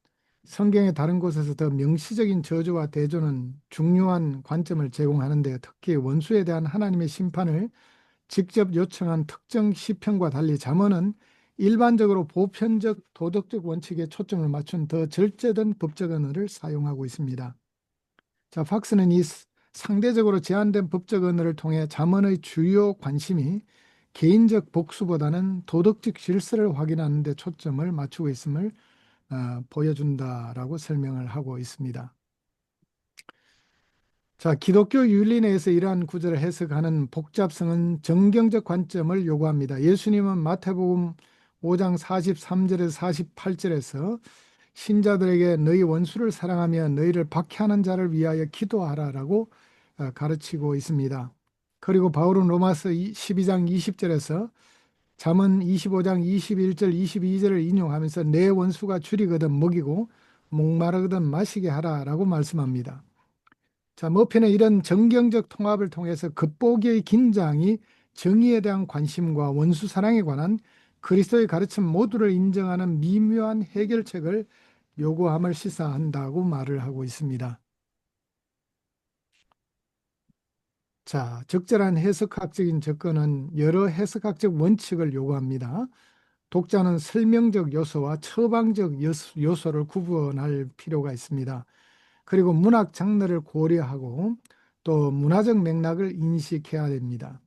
성경의 다른 곳에서 더 명시적인 저주와 대조는 중요한 관점을 제공하는데 특히 원수에 대한 하나님의 심판을 직접 요청한 특정 시편과 달리 잠언은 일반적으로 보편적 도덕적 원칙에 초점을 맞춘 더 절제된 법적 언어를 사용하고 있습니다. 자, 팍스는 이 상대적으로 제한된 법적 언어를 통해 잠언의 주요 관심이 개인적 복수보다는 도덕적 질서를 확인하는 데 초점을 맞추고 있음을 보여준다라고 설명을 하고 있습니다. 자, 기독교 윤리 내에서 이러한 구절을 해석하는 복잡성은 정경적 관점을 요구합니다. 예수님은 마태복음 5장 43절에서 48절에서 신자들에게 너희 원수를 사랑하며 너희를 박해하는 자를 위하여 기도하라라고 가르치고 있습니다. 그리고 바울은 로마서 12장 20절에서 잠언 25장 21절 22절을 인용하면서 내 원수가 줄이거든 먹이고 목마르거든 마시게 하라라고 말씀합니다. 자, 머피는 이런 정경적 통합을 통해서 겉보기의 긴장이 정의에 대한 관심과 원수 사랑에 관한 그리스도의 가르침 모두를 인정하는 미묘한 해결책을 요구함을 시사한다고 말을 하고 있습니다. 자, 적절한 해석학적인 접근은 여러 해석학적 원칙을 요구합니다. 독자는 설명적 요소와 처방적 요소를 구분할 필요가 있습니다. 그리고 문학 장르를 고려하고 또 문화적 맥락을 인식해야 됩니다.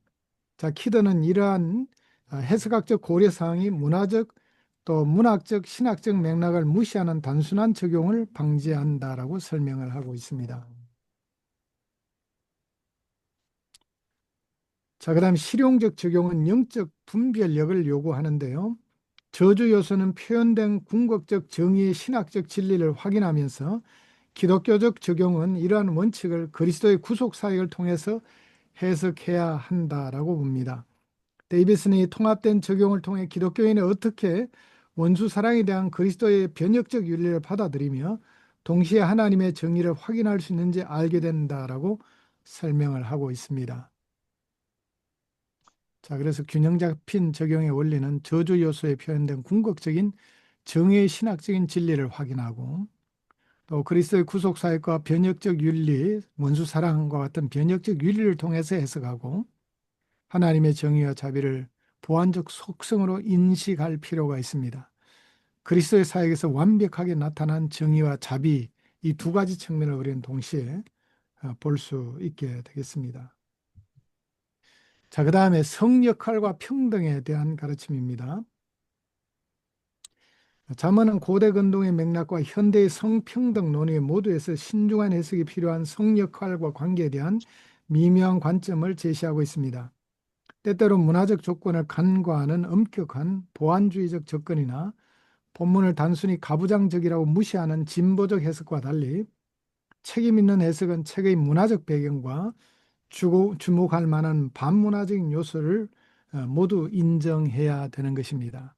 자, 키드는 이러한 해석학적 고려사항이 문화적 또 문학적 신학적 맥락을 무시하는 단순한 적용을 방지한다라고 설명을 하고 있습니다. 자, 그다음 실용적 적용은 영적 분별력을 요구하는데요. 저주 요소는 표현된 궁극적 정의의 신학적 진리를 확인하면서 기독교적 적용은 이러한 원칙을 그리스도의 구속 사역을 통해서 해석해야 한다라고 봅니다. 데이비슨이 통합된 적용을 통해 기독교인이 어떻게 원수 사랑에 대한 그리스도의 변혁적 윤리를 받아들이며 동시에 하나님의 정의를 확인할 수 있는지 알게 된다라고 설명을 하고 있습니다. 자, 그래서 균형 잡힌 적용의 원리는 저주 요소에 표현된 궁극적인 정의의 신학적인 진리를 확인하고 또 그리스도의 구속 사역과 변혁적 윤리, 원수 사랑과 같은 변혁적 윤리를 통해서 해석하고 하나님의 정의와 자비를 보완적 속성으로 인식할 필요가 있습니다. 그리스도의 사역에서 완벽하게 나타난 정의와 자비, 이 두 가지 측면을 우리는 동시에 볼 수 있게 되겠습니다. 자, 그 다음에 성 역할과 평등에 대한 가르침입니다. 잠언은 고대 근동의 맥락과 현대의 성평등 논의 모두에서 신중한 해석이 필요한 성 역할과 관계에 대한 미묘한 관점을 제시하고 있습니다. 때때로 문화적 조건을 간과하는 엄격한 보완주의적 접근이나 본문을 단순히 가부장적이라고 무시하는 진보적 해석과 달리 책임 있는 해석은 책의 문화적 배경과 주목할 만한 반문화적인 요소를 모두 인정해야 되는 것입니다.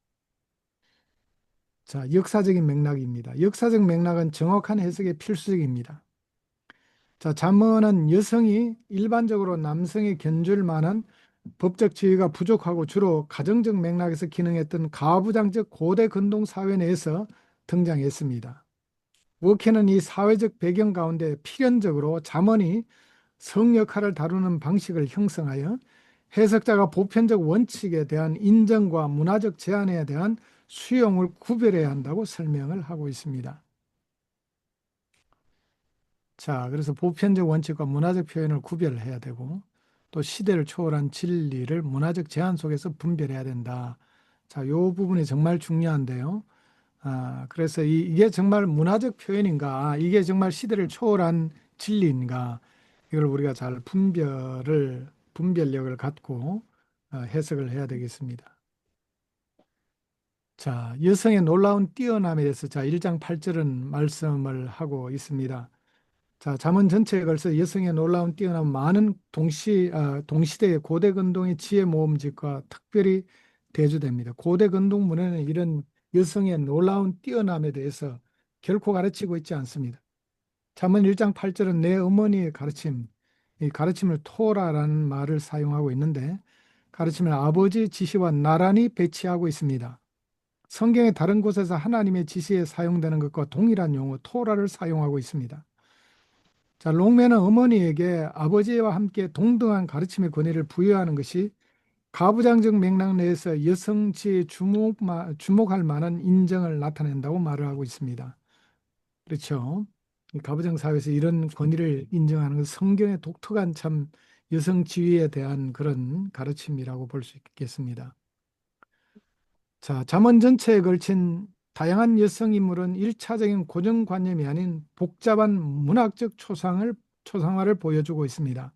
자, 역사적인 맥락입니다. 역사적 맥락은 정확한 해석에 필수적입니다. 자, 잠언은 여성이 일반적으로 남성에 견줄 만한 법적 지위가 부족하고 주로 가정적 맥락에서 기능했던 가부장적 고대 근동 사회 내에서 등장했습니다. 워케는 이 사회적 배경 가운데 필연적으로 잠언이 성 역할을 다루는 방식을 형성하여 해석자가 보편적 원칙에 대한 인정과 문화적 제한에 대한 수용을 구별해야 한다고 설명을 하고 있습니다. 자, 그래서 보편적 원칙과 문화적 표현을 구별해야 되고 또 시대를 초월한 진리를 문화적 제한 속에서 분별해야 된다. 자, 이 부분이 정말 중요한데요. 그래서 이게 정말 문화적 표현인가, 이게 정말 시대를 초월한 진리인가, 이걸 우리가 잘 분별력을 갖고 해석을 해야 되겠습니다. 자, 여성의 놀라운 뛰어남에 대해서 1장 8절은 말씀을 하고 있습니다. 자, 잠언 전체에 걸쳐 여성의 놀라운 뛰어남 많은 동시대의 고대 근동의 지혜 모음집과 특별히 대조됩니다. 고대 근동 문에는 이런 여성의 놀라운 뛰어남에 대해서 결코 가르치고 있지 않습니다. 잠언 1장 8절은 내 어머니의 가르침, 이 가르침을 토라라는 말을 사용하고 있는데 가르침을 아버지의 지시와 나란히 배치하고 있습니다. 성경의 다른 곳에서 하나님의 지시에 사용되는 것과 동일한 용어 토라를 사용하고 있습니다. 자, 롱맨은 어머니에게 아버지와 함께 동등한 가르침의 권위를 부여하는 것이 가부장적 맥락 내에서 여성지에 주목할 만한 인정을 나타낸다고 말을 하고 있습니다. 그렇죠? 이 가부장 사회에서 이런 권위를 인정하는 것은 성경의 독특한 참 여성 지위에 대한 그런 가르침이라고 볼 수 있겠습니다. 자, 잠언 전체에 걸친 다양한 여성 인물은 일차적인 고정관념이 아닌 복잡한 문학적 초상화를 보여주고 있습니다.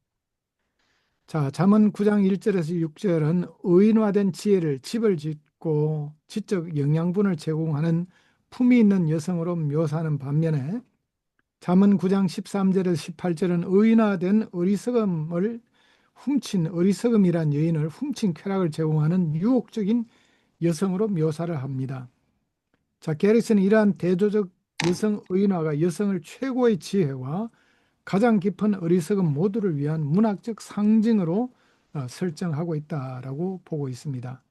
자, 잠언 9장 1절에서 6절은 의인화된 지혜를 집을 짓고 지적 영양분을 제공하는 품위 있는 여성으로 묘사하는 반면에 잠언 9장 13절에서 18절은 의인화된 어리석음이란 여인을 훔친 쾌락을 제공하는 유혹적인 여성으로 묘사를 합니다. 자, 게리스는 이러한 대조적 여성 의인화가 여성을 최고의 지혜와 가장 깊은 어리석은 모두를 위한 문학적 상징으로 설정하고 있다라고 보고 있습니다.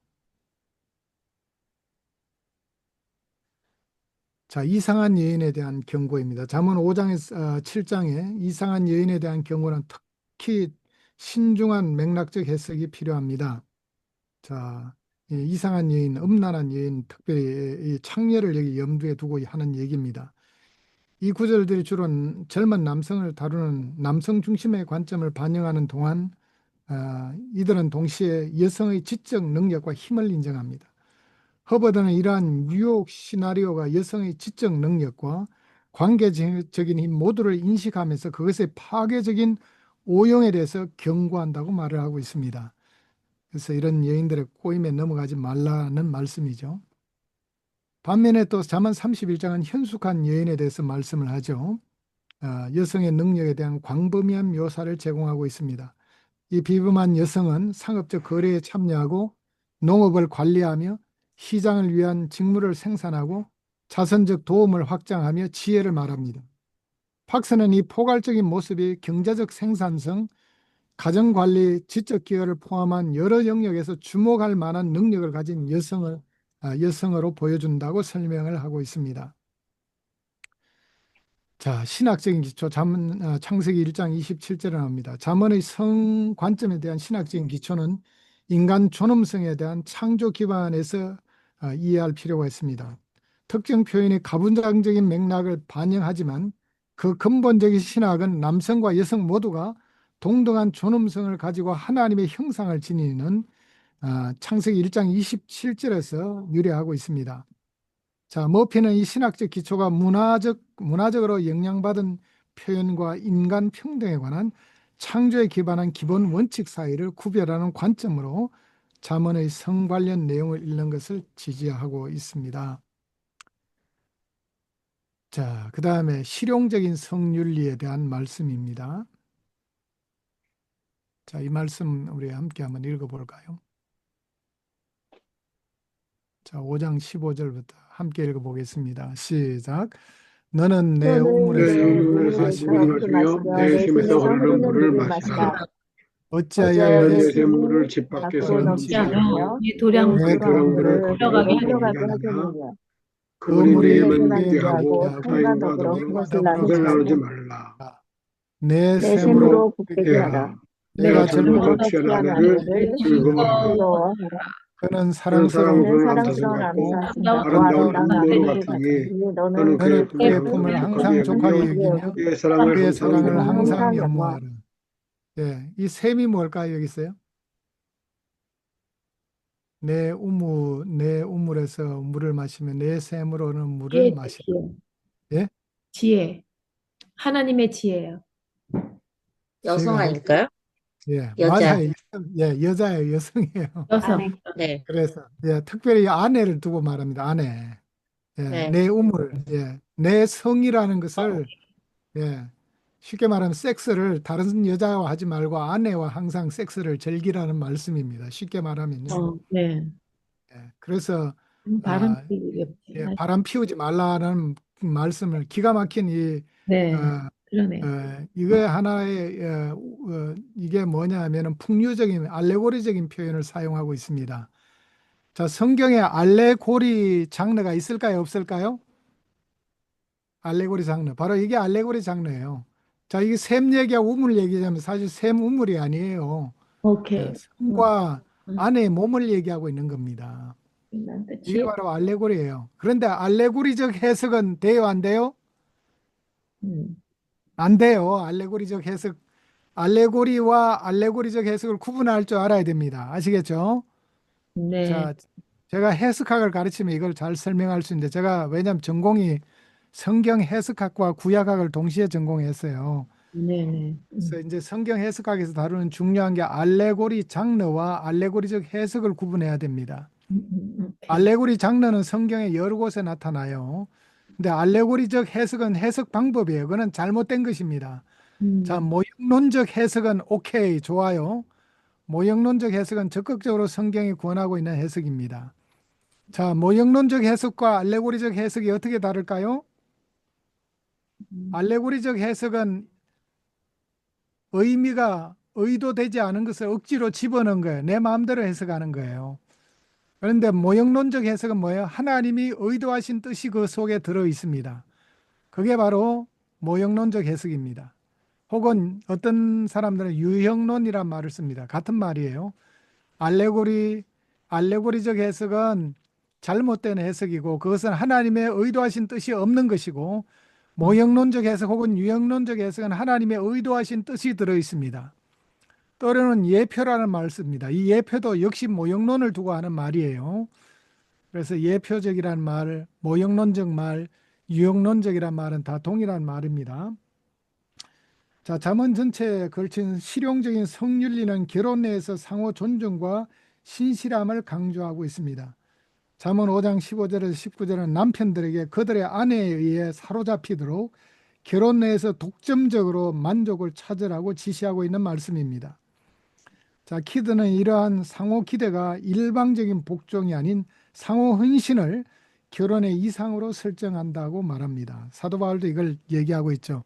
자, 이상한 여인에 대한 경고입니다. 잠언 5장에서 7장에 이상한 여인에 대한 경고는 특히 신중한 맥락적 해석이 필요합니다. 자, 이 이상한 여인, 음란한 여인, 특별히 이 창녀를 여기 염두에 두고 하는 얘기입니다. 이 구절들이 주로 젊은 남성을 다루는 남성 중심의 관점을 반영하는 동안 이들은 동시에 여성의 지적 능력과 힘을 인정합니다. 허버드는 이러한 유혹 시나리오가 여성의 지적 능력과 관계적인 힘 모두를 인식하면서 그것의 파괴적인 오용에 대해서 경고한다고 말을 하고 있습니다. 그래서 이런 여인들의 꼬임에 넘어가지 말라는 말씀이죠. 반면에 또 잠언 31장은 현숙한 여인에 대해서 말씀을 하죠. 여성의 능력에 대한 광범위한 묘사를 제공하고 있습니다. 이 비범한 여성은 상업적 거래에 참여하고 농업을 관리하며 시장을 위한 직물을 생산하고 자선적 도움을 확장하며 지혜를 말합니다. 팍스는 이 포괄적인 모습이 경제적 생산성, 가정관리, 지적 기여를 포함한 여러 영역에서 주목할 만한 능력을 가진 여성으로 보여준다고 설명을 하고 있습니다. 자, 신학적인 기초, 창세기 1장 27절에 나옵니다. 잠언의 성 관점에 대한 신학적인 기초는 인간 존엄성에 대한 창조 기반에서 이해할 필요가 있습니다. 특정 표현이 가부장적인 맥락을 반영하지만 그 근본적인 신학은 남성과 여성 모두가 동등한 존엄성을 가지고 하나님의 형상을 지니는 창세기 1장 27절에서 유래하고 있습니다. 자, 머피는 이 신학적 기초가 문화적으로 영향받은 표현과 인간 평등에 관한 창조에 기반한 기본 원칙 사이를 구별하는 관점으로 잠언의 성 관련 내용을 읽는 것을 지지하고 있습니다. 자, 그 다음에 실용적인 성윤리에 대한 말씀입니다. 자, 이 말씀 우리 함께 한번 읽어볼까요? 자, 5장 15절부터 함께 읽어보겠습니다. 시작. 너는 내 너는 우물에서 내 물을 우물에서 마시며 물을 마시며 내 심에서 흐르는 물을 마시라. 어찌하여 어찌하여 내 내 샘물을 샘물을 집 밖으로 밖에서 넘치게 넘치게 하며 하고 이 내 도량물을 도랑물을 흘러가게 흘러가게 하느냐. 하겠느냐. 그물이 그물이 만게 만게 하고 하고 통과 더불어 그것을 나누지 말라. 내 내 샘으로 샘으로 복되게 하라. 내가 내가 젊어서 젊어서 취한 아내를 즐거워하라. 그는 사랑스러운 그는 남자 사랑스러운 같고 암사슴과 아름다운 아름다운 나무로 나무로 같으니 너는 너는 그의 그의 품을 품을 항상 항상 족하게 족하게 여기며 여기며 그의 사랑을 항상 항상 연모하라. 예, 이 샘이 뭘까요? 여기 있어요. 내 우물에서 물을 마시면 내 샘으로는 물을 마시라. 예? 지혜. 하나님의 지혜예요. 여성 지혜가 아닐까요? 예, 여자. 맞아요. 예, 여자예요. 여성이에요. 여성. 네. 그래서 예, 특별히 아내를 두고 말합니다. 아내. 예, 네. 내 우물. 예, 내 성이라는 것을 예, 쉽게 말하면 섹스를 다른 여자와 하지 말고 아내와 항상 섹스를 즐기라는 말씀입니다. 쉽게 말하면요. 네. 예, 그래서 바람 아, 피우기 예, 바람 피우지 말라는 말씀을 기가 막힌 네. 어, 그러네. 이거 하나의 이게 뭐냐 하면은 풍류적인 알레고리적인 표현을 사용하고 있습니다. 자, 성경에 알레고리 장르가 있을까요? 없을까요? 알레고리 장르. 바로 이게 알레고리 장르예요. 자, 이게 샘 얘기하고 우물 얘기하면 사실 샘 우물이 아니에요. 오케이. 성과 음. 안에 몸을 얘기하고 있는 겁니다. 난 이게 뜻이. 바로 알레고리예요. 그런데 알레고리적 해석은 돼요, 안 돼요? 안 돼요. 알레고리적 해석. 알레고리와 알레고리적 해석을 구분할 줄 알아야 됩니다. 아시겠죠? 네. 자, 제가 해석학을 가르치면 이걸 잘 설명할 수 있는데 제가 왜냐하면 전공이 성경 해석학과 구약학을 동시에 전공했어요. 네네. 그래서 이제 성경 해석학에서 다루는 중요한 게 알레고리 장르와 알레고리적 해석을 구분해야 됩니다. 오케이. 알레고리 장르는 성경의 여러 곳에 나타나요. 근데 알레고리적 해석은 해석 방법이에요. 그거는 잘못된 것입니다. 자, 모형론적 해석은 오케이, 좋아요. 모형론적 해석은 적극적으로 성경이 권하고 있는 해석입니다. 자, 모형론적 해석과 알레고리적 해석이 어떻게 다를까요? 알레고리적 해석은 의미가 의도되지 않은 것을 억지로 집어넣은 거예요. 내 마음대로 해석하는 거예요. 그런데 모형론적 해석은 뭐예요? 하나님이 의도하신 뜻이 그 속에 들어 있습니다. 그게 바로 모형론적 해석입니다. 혹은 어떤 사람들은 유형론이란 말을 씁니다. 같은 말이에요. 알레고리적 해석은 잘못된 해석이고 그것은 하나님의 의도하신 뜻이 없는 것이고, 모형론적 해석 혹은 유형론적 해석은 하나님의 의도하신 뜻이 들어 있습니다. 때로는 예표라는 말을 씁니다. 이 예표도 역시 모형론을 두고 하는 말이에요. 그래서 예표적이라는 말, 모형론적 말, 유형론적이란 말은 다 동일한 말입니다. 자, 잠언 전체에 걸친 실용적인 성윤리는 결혼 내에서 상호 존중과 신실함을 강조하고 있습니다. 잠언 5장 15절에서 19절은 남편들에게 그들의 아내에 의해 사로잡히도록 결혼 내에서 독점적으로 만족을 찾으라고 지시하고 있는 말씀입니다. 자, 키드는 이러한 상호 기대가 일방적인 복종이 아닌 상호 헌신을 결혼의 이상으로 설정한다고 말합니다. 사도 바울도 이걸 얘기하고 있죠.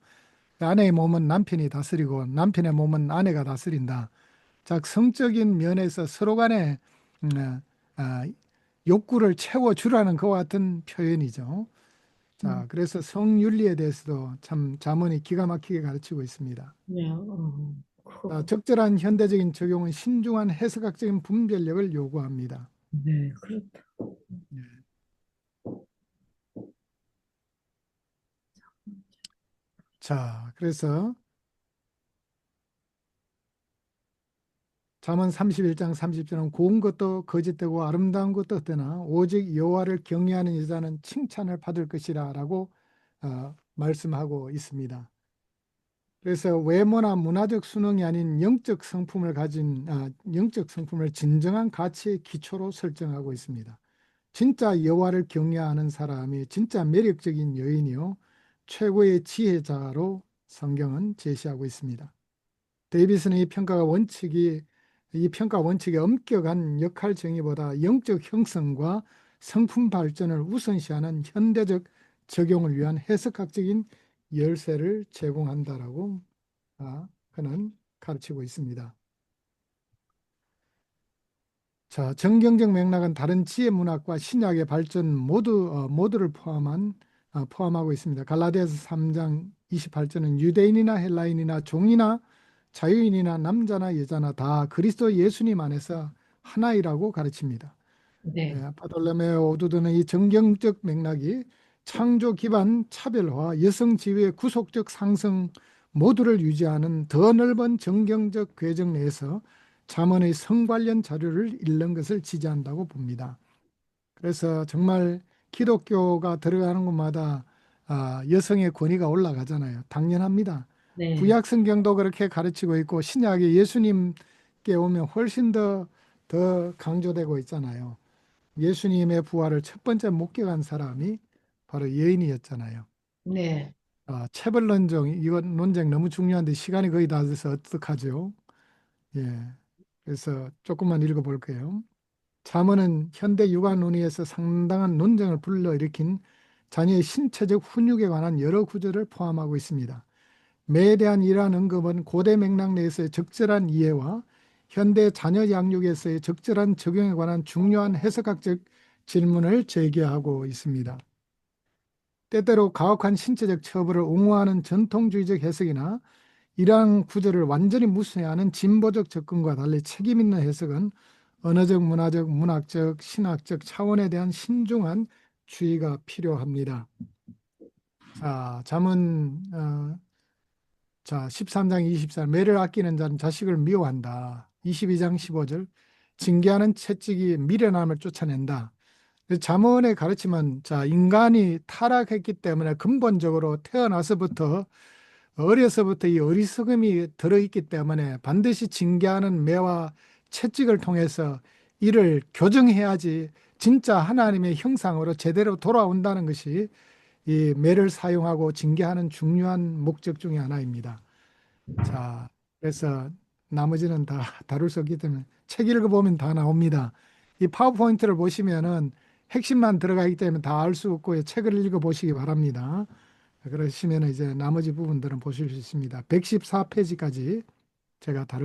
아내의 몸은 남편이 다스리고 남편의 몸은 아내가 다스린다. 자, 성적인 면에서 서로 간에 욕구를 채워주라는 그와 같은 표현이죠. 자, 그래서 성윤리에 대해서도 참 잠언이 기가 막히게 가르치고 있습니다. 네. 자, 적절한 현대적인 적용은 신중한 해석학적인 분별력을 요구합니다. 네, 그렇다. 네. 자, 그래서 잠언 31장 30절은 고운 것도 거짓되고 아름다운 것도 어떠나 오직 여호와를 경외하는 여자는 칭찬을 받을 것이라 라고 말씀하고 있습니다. 그래서 외모나 문화적 수능이 아닌 영적 성품을 진정한 가치의 기초로 설정하고 있습니다. 진짜 여호와를 경외하는 사람이 진짜 매력적인 여인이요 최고의 지혜자로 성경은 제시하고 있습니다. 데이비스는 이 평가 원칙의 엄격한 역할 정의보다 영적 형성과 성품 발전을 우선시하는 현대적 적용을 위한 해석학적인 열쇠를 제공한다라고 그는 가르치고 있습니다. 자, 정경적 맥락은 다른 지혜 문학과 신약의 발전 모두를 포함하고 있습니다. 갈라디아서 3장 28절은 유대인이나 헬라인이나 종이나 자유인이나 남자나 여자나 다 그리스도 예수님 안에서 하나이라고 가르칩니다. 네. 바돌로메오 오두드는 이 정경적 맥락이 창조 기반 차별화, 여성 지위의 구속적 상승 모두를 유지하는 더 넓은 정경적 궤적 내에서 잠언의 성 관련 자료를 읽는 것을 지지한다고 봅니다. 그래서 정말 기독교가 들어가는 곳마다 여성의 권위가 올라가잖아요. 당연합니다. 네. 구약 성경도 그렇게 가르치고 있고 신약의 예수님께 오면 훨씬 더 강조되고 있잖아요. 예수님의 부활을 첫 번째 목격한 사람이 바로 여인이었잖아요. 네. 체벌 논쟁, 이건 논쟁 너무 중요한데 시간이 거의 다 돼서 어떡하죠? 예. 그래서 조금만 읽어볼게요. 잠언은 현대 육아 논의에서 상당한 논쟁을 불러일으킨 자녀의 신체적 훈육에 관한 여러 구절을 포함하고 있습니다. 매에 대한 이러한 언급은 고대 맥락 내에서의 적절한 이해와 현대 자녀 양육에서의 적절한 적용에 관한 중요한 해석학적 질문을 제기하고 있습니다. 때때로 가혹한 신체적 처벌을 옹호하는 전통주의적 해석이나 이러한 구절을 완전히 무시하는 진보적 접근과 달리 책임 있는 해석은 언어적, 문화적, 문학적, 신학적 차원에 대한 신중한 주의가 필요합니다. 자, 잠언 13장 24절 매를 아끼는 자는 자식을 미워한다. 22장 15절 징계하는 채찍이 미련함을 쫓아낸다. 잠언의 가르침은 인간이 타락했기 때문에 근본적으로 태어나서부터 어려서부터 이 어리석음이 들어있기 때문에 반드시 징계하는 매와 채찍을 통해서 이를 교정해야지 진짜 하나님의 형상으로 제대로 돌아온다는 것이 이 매를 사용하고 징계하는 중요한 목적 중에 하나입니다. 자, 그래서 나머지는 다 다룰 수 없기 때문에 책 읽어보면 다 나옵니다. 이 파워포인트를 보시면은 핵심만 들어가 있기 때문에 다 알 수 없고요. 책을 읽어보시기 바랍니다. 그러시면 이제 나머지 부분들은 보실 수 있습니다. 114페이지까지 제가 다룰